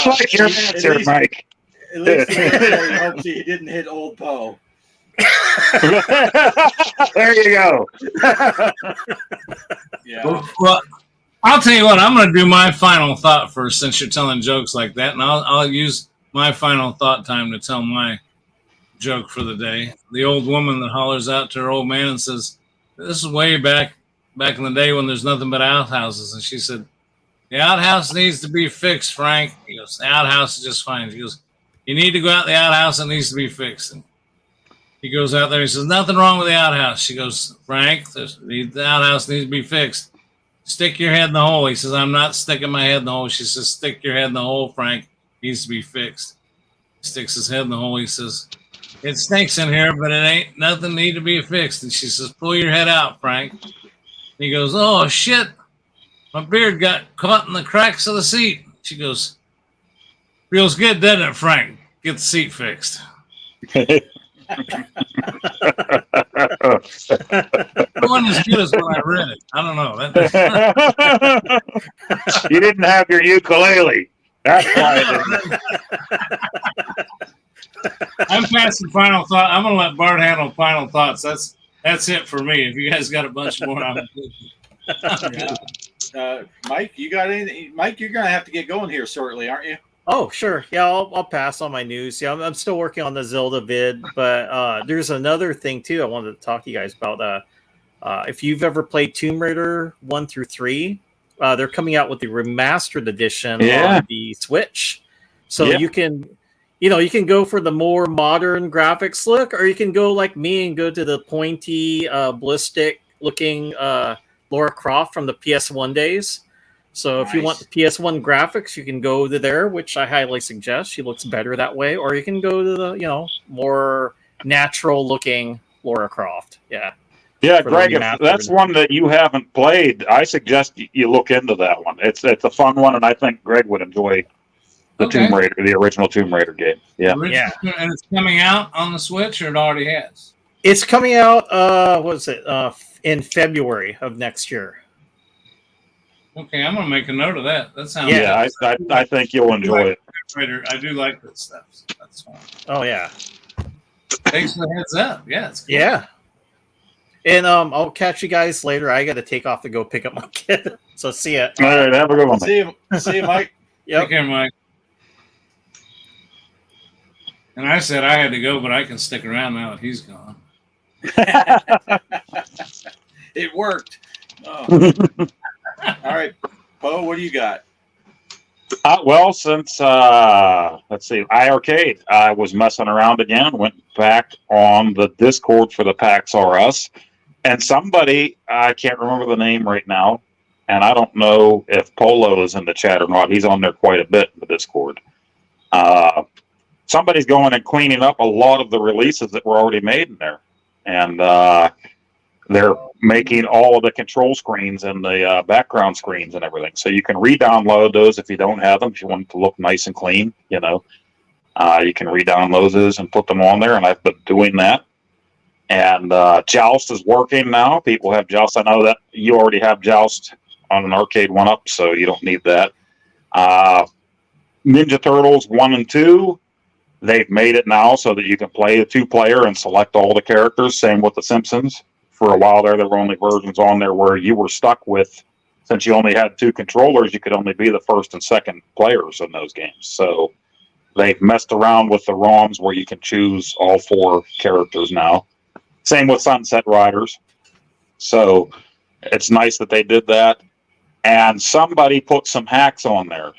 like your answer, Mike. At least he hopes he didn't hit old Poe. There you go. Yeah. Well, I'll tell you what. I'm going to do my final thought first, since you're telling jokes like that, and I'll use my final thought time to tell my joke for the day. The old woman that hollers out to her old man and says, "This is way back in the day when there's nothing but outhouses." And she said, "The outhouse needs to be fixed, Frank." He goes, "The outhouse is just fine." She goes, "You need to go out the outhouse. It needs to be fixed." And he goes out there. He says, "Nothing wrong with the outhouse." She goes, "Frank, the outhouse needs to be fixed. Stick your head in the hole." He says, "I'm not sticking my head in the hole." She says, "Stick your head in the hole, Frank. It needs to be fixed." He sticks his head in the hole. He says, "It stinks in here, but it ain't nothing need to be fixed." And she says, "Pull your head out, Frank." And he goes, "Oh, shit. My beard got caught in the cracks of the seat." She goes, "Feels good, doesn't it, Frank? Get the seat fixed." It wasn't as good as when I read it. I don't know. You didn't have your ukulele. That's why it didn't. I'm passing final thought. I'm going to let Bart handle final thoughts. That's it for me. If you guys got a bunch more, I'm good. Mike, you got anything? Mike, you're going to have to get going here shortly, aren't you? Oh, sure. Yeah, I'll pass on my news. Yeah, I'm still working on the Zelda vid, but there's another thing too I wanted to talk to you guys about. If you've ever played Tomb Raider 1 through 3, they're coming out with the remastered edition on the Switch. So you can you can go for the more modern graphics look, or you can go like me and go to the pointy, ballistic looking Lara Croft from the PS1 days. So if you want the PS1 graphics, you can go to there, which I highly suggest. She looks better that way. Or you can go to the, more natural looking Lara Croft. Yeah. Yeah, Greg, if that's one that you haven't played, I suggest you look into that one. It's a fun one, and I think Greg would enjoy the Tomb Raider, the original Tomb Raider game. Yeah. And it's coming out on the Switch, or it already has? It's coming out, in February of next year. Okay, I'm gonna make a note of that. That sounds. Yeah, I think you'll enjoy it. I do like that stuff. So that's fine. Oh yeah. Thanks for the heads up. Yeah, it's cool. Yeah. And I'll catch you guys later. I got to take off to go pick up my kid. So see ya. All right, have a good one. See you, Mike. Yep. Take care, Mike. And I said I had to go, but I can stick around now that he's gone. It worked. Oh. All right, Poe, what do you got? Well, since let's see, iArcade, I was messing around again. Went back on the Discord for the PAX RS, and somebody, I can't remember the name right now, and I don't know if Polo is in the chat or not. He's on there quite a bit in the Discord. Somebody's going and cleaning up a lot of the releases that were already made in there, and they're making all of the control screens and the background screens and everything. So you can re-download those if you don't have them, if you want it to look nice and clean, you can re-download those and put them on there, and I've been doing that. And Joust is working now. People have Joust. I know that you already have Joust on an arcade 1-up, so you don't need that. Ninja Turtles 1 and 2, they've made it now so that you can play a 2-player and select all the characters. Same with The Simpsons. For a while there were only versions on there where you were stuck with, since you only had 2 controllers, you could only be the first and second players in those games. So they've messed around with the ROMs where you can choose all 4 characters now. Same with Sunset Riders. So it's nice that they did that. And somebody put some hacks on there.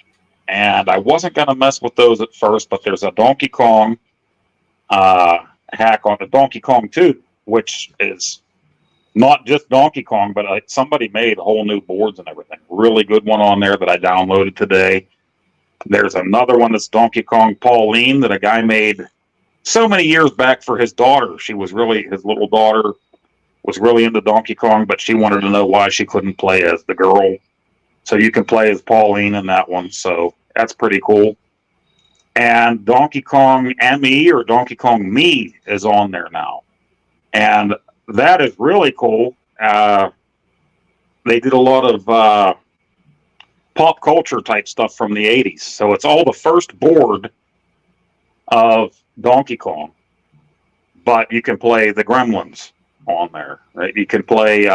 And I wasn't going to mess with those at first, but there's a Donkey Kong hack on the Donkey Kong 2, which is not just Donkey Kong, but somebody made whole new boards and everything. Really good one on there that I downloaded today. There's another one that's Donkey Kong Pauline that a guy made so many years back for his daughter. His little daughter was really into Donkey Kong, but she wanted to know why she couldn't play as the girl. So you can play as Pauline in that one. So that's pretty cool. And Donkey Kong ME or Donkey Kong Me is on there now. And that is really cool. They did a lot of pop culture type stuff from the 80s. So it's all the first board of Donkey Kong. But you can play the Gremlins on there. Right? You can play,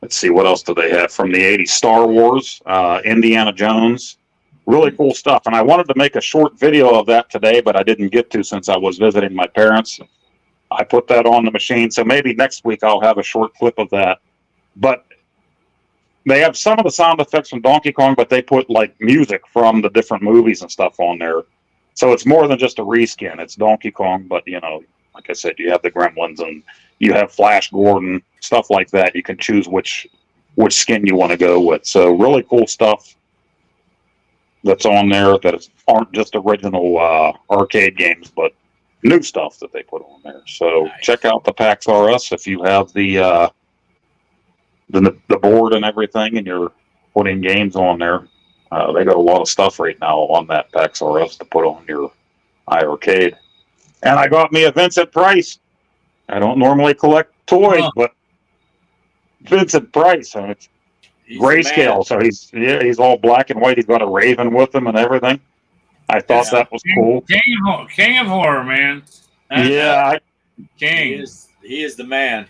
let's see, what else do they have from the 80s? Star Wars, Indiana Jones. Really cool stuff. And I wanted to make a short video of that today, but I didn't get to since I was visiting my parents. I put that on the machine, so maybe next week I'll have a short clip of that. But they have some of the sound effects from Donkey Kong, but they put like music from the different movies and stuff on there. So it's more than just a reskin. It's Donkey Kong, but like I said, you have the Gremlins and you have Flash Gordon, stuff like that. You can choose which skin you want to go with. So really cool stuff that's on there that aren't just original arcade games, but new stuff that they put on there. So check out the PAX RS if you have the board and everything, and you're putting games on there. They got a lot of stuff right now on that PAX RS to put on your iArcade. And I got me a Vincent Price. I don't normally collect toys, but Vincent Price, and it's grayscale. So he's all black and white. He's got a raven with him and everything. I thought that was cool. King of horror, man. King. He is the man.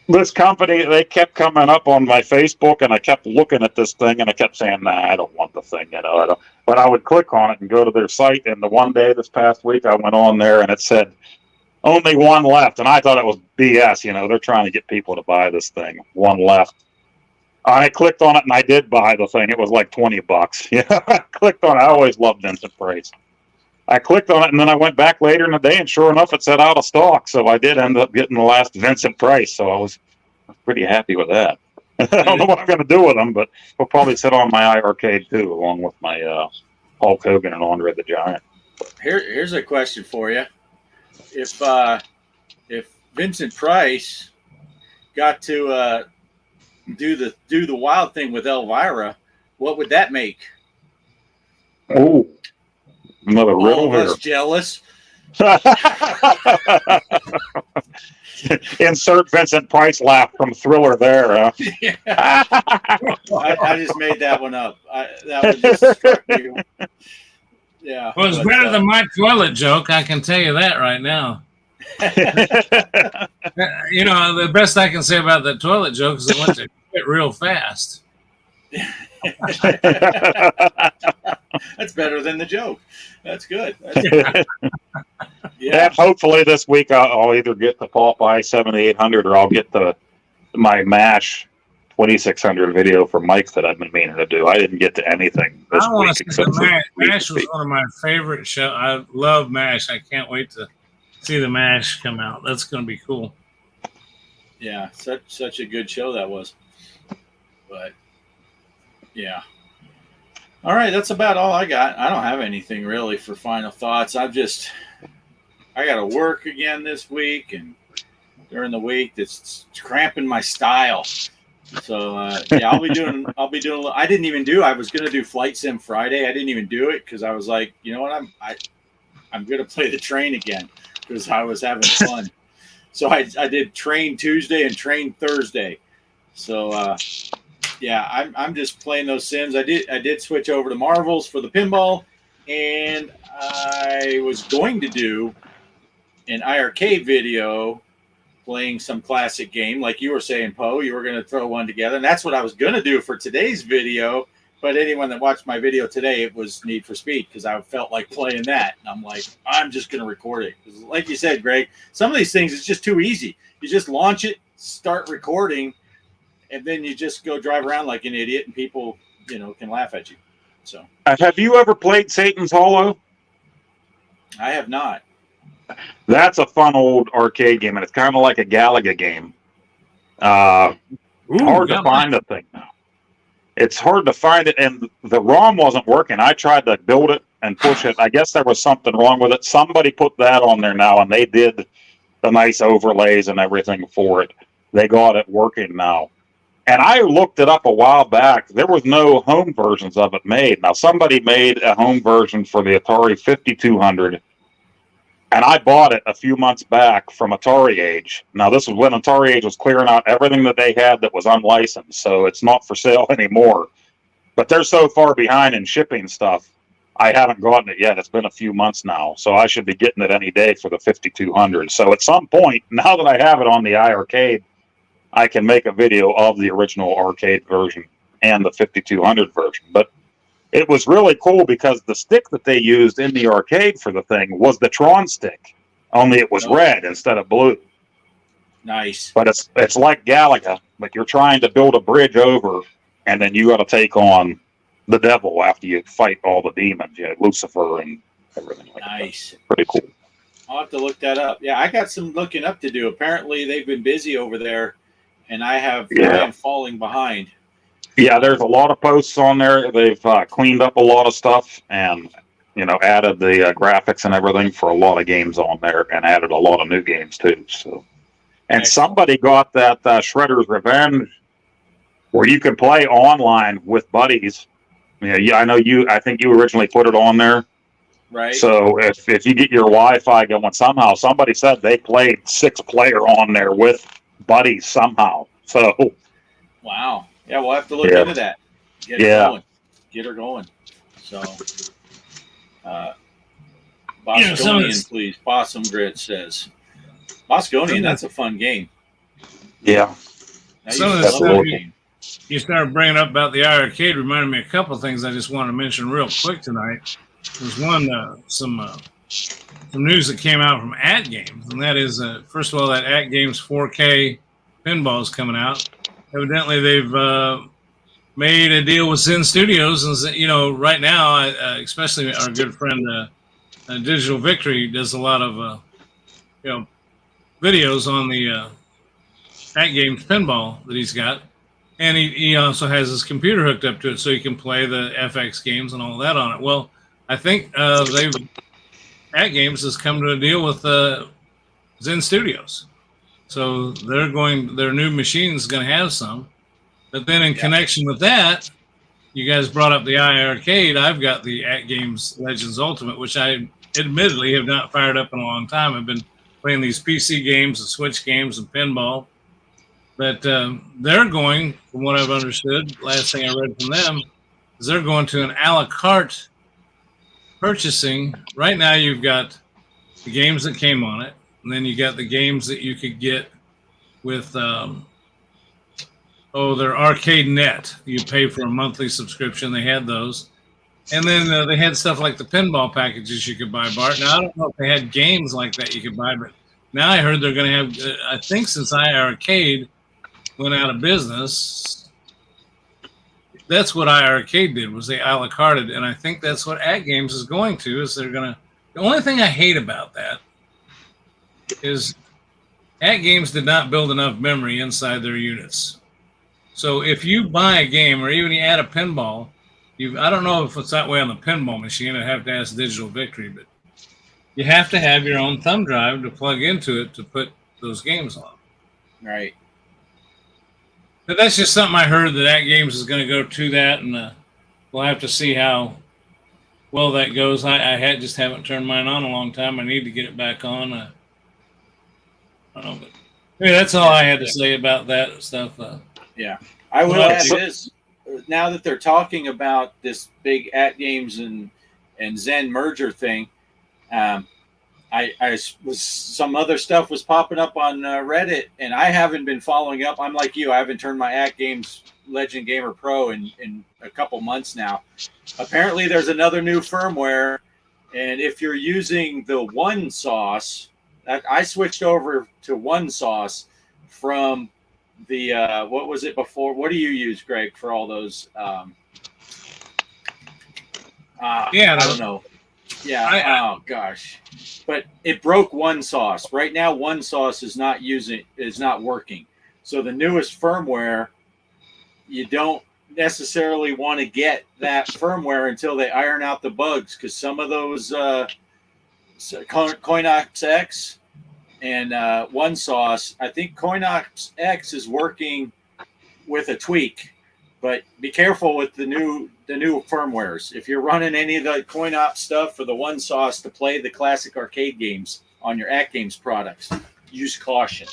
This company, they kept coming up on my Facebook, and I kept looking at this thing, and I kept saying, "Nah, I don't want the thing," But I would click on it and go to their site, and the one day this past week, I went on there, and it said only one left, and I thought it was BS. They're trying to get people to buy this thing. One left. I clicked on it, and I did buy the thing. It was like $20. I clicked on it. I always loved Vincent Price. I clicked on it, and then I went back later in the day, and sure enough, it said out of stock. So I did end up getting the last Vincent Price. So I was pretty happy with that. I don't know what I'm going to do with them, but we'll probably sit on my iArcade too, along with my Hulk Hogan and Andre the Giant. Here's a question for you: if Vincent Price got to do the wild thing with Elvira, what would that make? Oh, another All riddle of here. us jealous. Insert Vincent Price laugh from Thriller there. Huh? I just made that one up. That one just struck me. Yeah. Well, it's better than my toilet joke. I can tell you that right now. You know, the best I can say about that toilet joke is it went to quit real fast. That's better than the joke. That's good. That's good. Yeah. And hopefully this week I'll either get the Popeye 7800 or I'll get my MASH 2600 video for Mike that I've been meaning to do. I didn't get to anything this I want week. to see the MASH. MASH was one of my favorite shows. I love MASH. I can't wait to see the MASH come out. That's going to be cool. Yeah, such a good show that was. But yeah. All right, that's about all I got. I don't have anything really for final thoughts. I got to work again this week, and during the week it's cramping my style. So yeah, I'll be doing. I didn't even do. I was gonna do Flight Sim Friday. I didn't even do it because I was like, you know what, I'm gonna play the train again because I was having fun. So I did Train Tuesday and Train Thursday. So yeah, I'm just playing those Sims. I did switch over to Marvels for the pinball, and I was going to do an iArcade video playing some classic game, like you were saying, Poe. You were going to throw one together, and that's what I was going to do for today's video. But anyone that watched my video today, it was Need for Speed because I felt like playing that. And I'm like, I'm just going to record it. Like you said, Greg, some of these things, it's just too easy. You just launch it, start recording, and then you just go drive around like an idiot, and people, can laugh at you. So, have you ever played Satan's Hollow? I have not. That's a fun old arcade game, and it's kind of like a Galaga game. Hard to find the thing now. It's hard to find it, and the ROM wasn't working. I tried to build it and push it. I guess there was something wrong with it. Somebody put that on there now, and they did the nice overlays and everything for it. They got it working now. And I looked it up a while back. There was no home versions of it made. Now, somebody made a home version for the Atari 5200, and I bought it a few months back from Atari Age. Now, this was when Atari Age was clearing out everything that they had that was unlicensed, so it's not for sale anymore. But they're so far behind in shipping stuff, I haven't gotten it yet. It's been a few months now, so I should be getting it any day for the 5200. So at some point, now that I have it on the iArcade, I can make a video of the original arcade version and the 5200 version. But it was really cool because the stick that they used in the arcade for the thing was the Tron stick, only it was red instead of blue. Nice. But it's like Galaga, but you're trying to build a bridge over, and then you got to take on the devil after you fight all the demons, Lucifer and everything like that. Nice. Pretty cool. I'll have to look that up. Yeah, I got some looking up to do. Apparently, they've been busy over there, and I am falling behind. Yeah, there's a lot of posts on there. They've cleaned up a lot of stuff and, added the graphics and everything for a lot of games on there and added a lot of new games too. So, and somebody got that Shredder's Revenge where you can play online with buddies. I think you originally put it on there. Right. So if you get your Wi-Fi going somehow, somebody said they played 6-player on there with buddies somehow. So. Wow. Yeah, we'll have to look into that. Get her going. So, Bosconian, please. Possum Grit says. Bosconian, that's a fun game. Yeah. Some of the stuff you started bringing up about the iArcade reminded me of a couple of things I just want to mention real quick tonight. There's some news that came out from At Games, and that is, first of all, that At Games 4K pinball is coming out. Evidently, they've made a deal with Zen Studios, and right now, especially our good friend Digital Victory does a lot of videos on the At Games pinball that he's got, and he also has his computer hooked up to it so he can play the FX games and all that on it. Well, I think At Games has come to a deal with Zen Studios, so their new machine is going to have some. But then in connection with that, you guys brought up the iArcade. I've got the At Games Legends Ultimate, which I admittedly have not fired up in a long time. I've been playing these PC games and Switch games and pinball. But they're going, from what I've understood, last thing I read from them, is they're going to an a la carte purchasing. Right now you've got the games that came on it, and then you got the games that you could get with their Arcade Net. You pay for a monthly subscription. They had those. And then they had stuff like the pinball packages you could buy, Bart. Now, I don't know if they had games like that you could buy, but now I heard they're going to have, I think since iArcade went out of business, that's what iArcade did, was they a la carted, and I think that's what At Games is going to, is they're going to, the only thing I hate about that is At Games did not build enough memory inside their units. So if you buy a game, or even you add a pinball, I don't know if it's that way on the pinball machine. I have to ask Digital Victory, but you have to have your own thumb drive to plug into it to put those games on. Right. But that's just something I heard, that At Games is going to go to that, and we'll have to see how well that goes. I just haven't turned mine on in a long time. I need to get it back on. I don't know, but that's all I had to say about that stuff. Yeah, I will add this. Now that they're talking about this big At Games and Zen merger thing, some other stuff was popping up on Reddit, and I haven't been following up. I'm like you. I haven't turned my At Games Legend Gamer Pro in a couple months now. Apparently, there's another new firmware, and if you're using the One Sauce, I switched over to One Sauce from the what was it before? What do you use, Greg, for all those? I don't know. Yeah. Oh gosh, but it broke One Sauce. Right now, One Sauce is not working. So the newest firmware, you don't necessarily want to get that firmware until they iron out the bugs, because some of those Coinox X and One Sauce, I think Coinox X is working with a tweak, but be careful with the new firmwares. If you're running any of the Coinox stuff for the One Sauce to play the classic arcade games on your At Games products, use caution.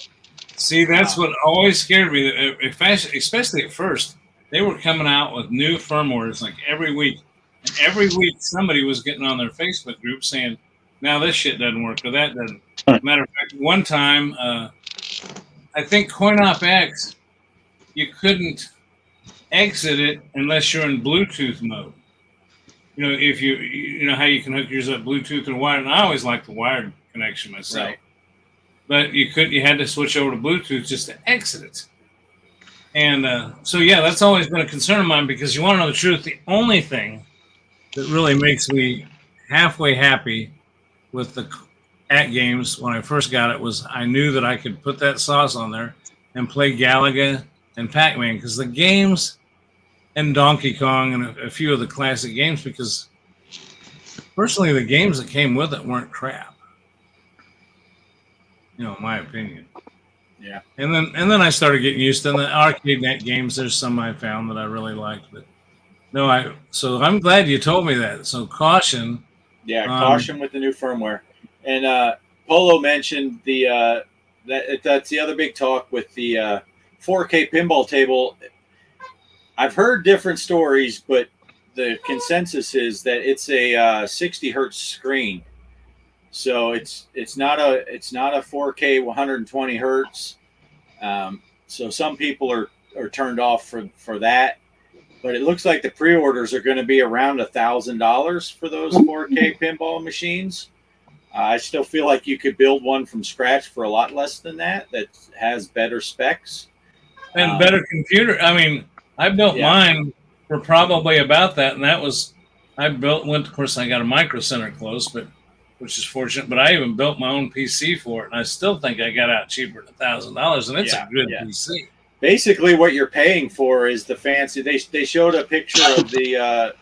See, that's what always scared me, especially at first. They were coming out with new firmwares like every week. And every week somebody was getting on their Facebook group saying, now this shit doesn't work, or that doesn't. Matter of fact, one time, I think Coinox X, you couldn't exit it unless you're in Bluetooth mode. You know, if you know how you can hook yours up Bluetooth or wired, and I always like the wired connection myself. Right. But you had to switch over to Bluetooth just to exit it. And so, yeah, that's always been a concern of mine, because you want to know the truth. The only thing that really makes me halfway happy with the At Games when I first got it was I knew that I could put that sauce on there and play Galaga and Pac-Man, because the games, and Donkey Kong and a few of the classic games, because personally the games that came with it weren't crap. You know, in my opinion. Yeah. And then I started getting used to the Arcade Net games. There's some I found that I really liked, but no, so I'm glad you told me that. So caution. Yeah, caution with the new firmware. And Polo mentioned that's the other big talk with the 4K pinball table. I've heard different stories, but the consensus is that it's a 60 hertz screen. So it's not a 4K 120 hertz. So some people are turned off for that. But it looks like the pre-orders are going to be around $1,000 for those 4K pinball machines. I still feel like you could build one from scratch for a lot less than that has better specs. And better computer. I mean, I built mine for probably about that. And that was, of course, I got a Micro Center close, but which is fortunate. But I even built my own PC for it, and I still think I got out cheaper than $1,000, and it's a good PC. Basically, what you're paying for is the fancy. They showed a picture of the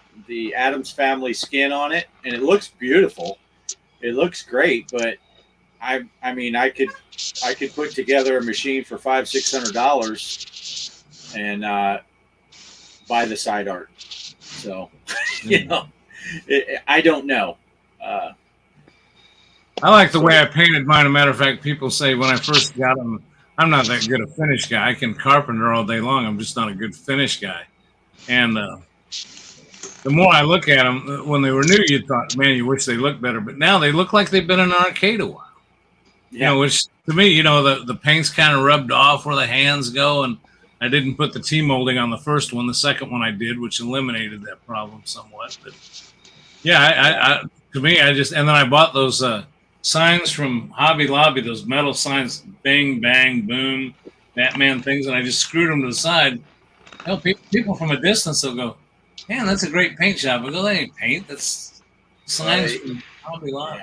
Addams Family skin on it, and it looks beautiful. It looks great, but I mean, I could put together a machine for $500-$600 and buy the side art. So, you know, I don't know. I like the way I painted mine. As a matter of fact, people say when I first got them, I'm not that good a finish guy. I can carpenter all day long. I'm just not a good finish guy. And the more I look at them, when they were new, you thought, man, you wish they looked better. But now they look like they've been in an arcade a while. Yeah. You know, which to me, you know, the paint's kind of rubbed off where the hands go. And I didn't put the T-molding on the first one. The second one I did, which eliminated that problem somewhat. But yeah, to me, and then I bought those signs from Hobby Lobby, those metal signs, bang, bang, boom, Batman things, and I just screwed them to the side. You know, people from a distance will go, man, that's a great paint job. I go, that ain't paint. That's signs from Hobby Lobby.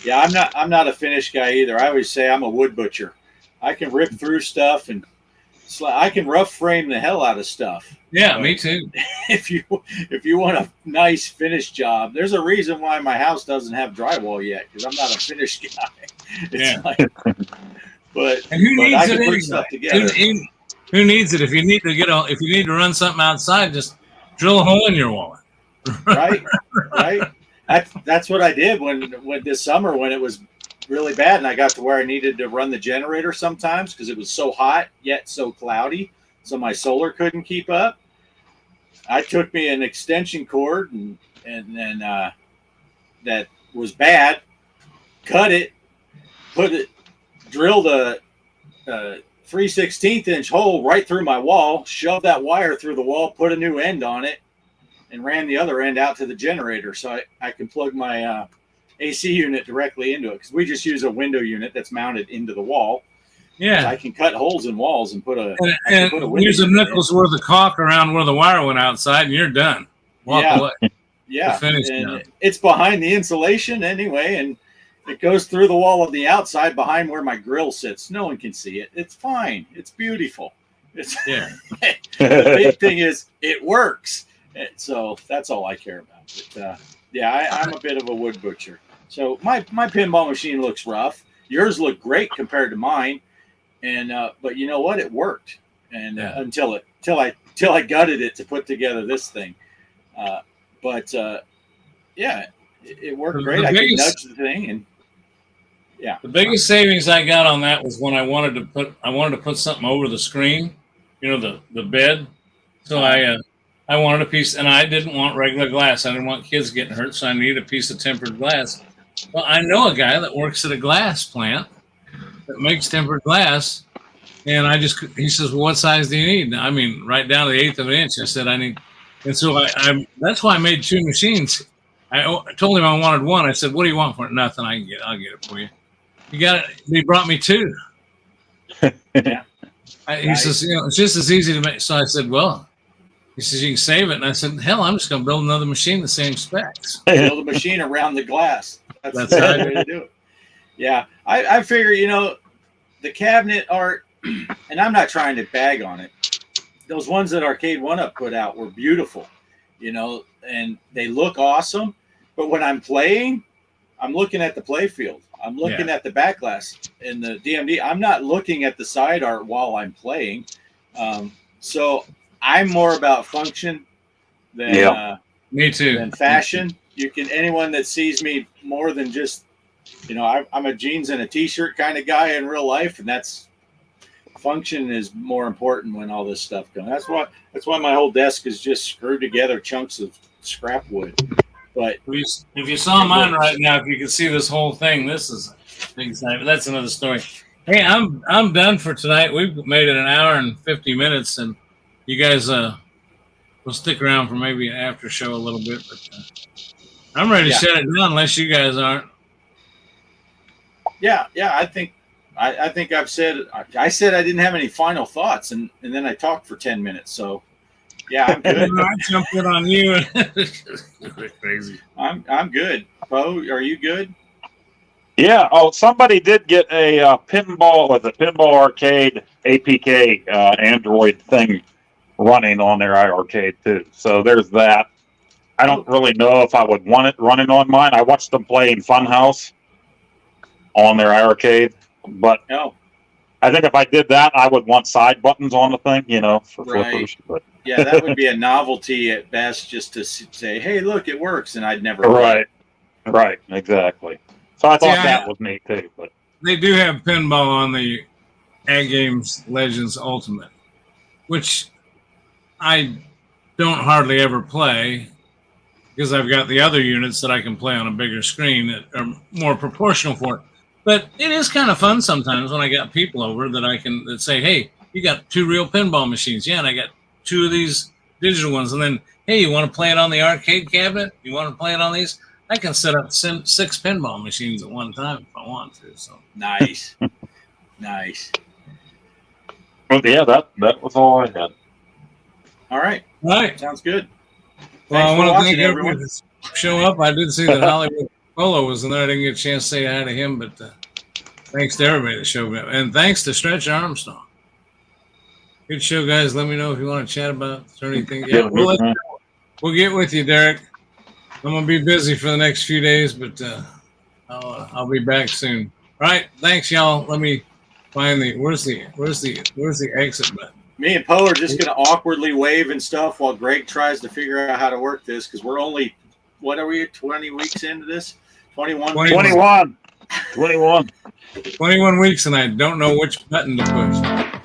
Yeah, I'm not a finish guy either. I always say I'm a wood butcher. I can rip through stuff and I can rough frame the hell out of stuff. Yeah, but me too. If you want a nice finish job, there's a reason why my house doesn't have drywall yet, because I'm not a finish guy. It's like, but and who needs I can it put stuff together. Who needs it? If you need to run something outside, just drill a hole in your wall. Right. That's what I did when this summer when it was really bad and I got to where I needed to run the generator sometimes because it was so hot yet so cloudy, so my solar couldn't keep up. I took me an extension cord and then that was bad, cut it, drilled a 3/16 inch hole right through my wall, shoved that wire through the wall, put a new end on it, and ran the other end out to the generator so I can plug my AC unit directly into it, because we just use a window unit that's mounted into the wall. Yeah, so I can cut holes in walls and put a use a nickel's worth of caulk around where the wire went outside, and you're done. Walk away. Yeah, and it's behind the insulation anyway, and it goes through the wall on the outside behind where my grill sits. No one can see it. It's fine. It's beautiful. The big thing is it works. So that's all I care about. But, I'm a bit of a wood butcher. So my pinball machine looks rough. Yours look great compared to mine, and but you know what? It worked, and until I gutted it to put together this thing. It worked great. I could nudge the thing, and the biggest savings I got on that was when I wanted to put something over the screen, you know, the bed. So I wanted a piece, and I didn't want regular glass. I didn't want kids getting hurt, so I needed a piece of tempered glass. Well, I know a guy that works at a glass plant that makes tempered glass, and he says, well, what size do you need? I mean, right down to the 1/8 of an inch. I said, I need, and so that's why I made 2 machines. I told him I wanted one. I said, what do you want for it? Nothing. I'll get it for you. You got it. He brought me 2. He says, you know, it's just as easy to make. So I said, well, he says, you can save it. And I said, hell, I'm just going to build another machine the same specs. Build a machine around the glass. That's the way to do it. Yeah. I figure, you know, the cabinet art, and I'm not trying to bag on it. Those ones that Arcade 1-Up put out were beautiful, you know, and they look awesome. But when I'm playing, I'm looking at the play field. I'm looking at the back glass and the DMD. I'm not looking at the side art while I'm playing. So I'm more about function than me too. Than fashion. Anyone that sees me more than just, you know, I'm a jeans and a t-shirt kind of guy in real life, and that's function is more important when all this stuff comes. That's why my whole desk is just screwed together chunks of scrap wood. But if you saw mine right now, if you could see this whole thing, this is a big sign. But that's another story. Hey, I'm done for tonight. We've made it 1 hour and 50 minutes, and you guys will stick around for maybe an after show a little bit. But I'm ready to shut it down unless you guys aren't. Yeah. I think I've said. I said I didn't have any final thoughts, and then I talked for 10 minutes. So. Yeah, I'm good. I jumped in on you. Crazy. I'm good. Bo, are you good? Yeah. Oh, somebody did get a pinball with a pinball arcade APK Android thing running on their iArcade too. So there's that. I don't really know if I would want it running on mine. I watched them playing Funhouse on their iArcade, but No. I think if I did that, I would want side buttons on the thing, for Right. flippers. But Yeah, that would be a novelty at best, just to say, "Hey, look, it works," and I'd never. play it. right, exactly. So I thought Yeah. that was neat too. But They do have pinball on the Ag Games Legends Ultimate, which I don't hardly ever play because I've got the other units that I can play on a bigger screen that are more proportional for it. But it is kind of fun sometimes when I got people over that say, "Hey, you got 2 real pinball machines?" "Yeah, and I got 2 of these digital ones." And then, "Hey, you want to play it on the arcade cabinet? You want to play it on these?" I can set up 6 pinball machines at one time if I want to. So Nice, nice. yeah, that was all I had. All right, all right. sounds good. Well, Thanks I for want to watching, thank everyone everyone. for showing up. I did see that Hollywood Polo was in there. I didn't get a chance to say hi to him, but thanks to everybody that showed up. And thanks to Stretch Armstrong. Good show, guys. Let me know if you want to chat about anything. Yeah, we'll get with you, Derek. I'm going to be busy for the next few days, but I'll be back soon. All right. Thanks, y'all. Let me find where's the exit button? Me and Poe are just going to awkwardly wave and stuff while Greg tries to figure out how to work this, because we're only, what are we, 20 weeks into this? 21? 21 21 weeks, and I don't know which button to push.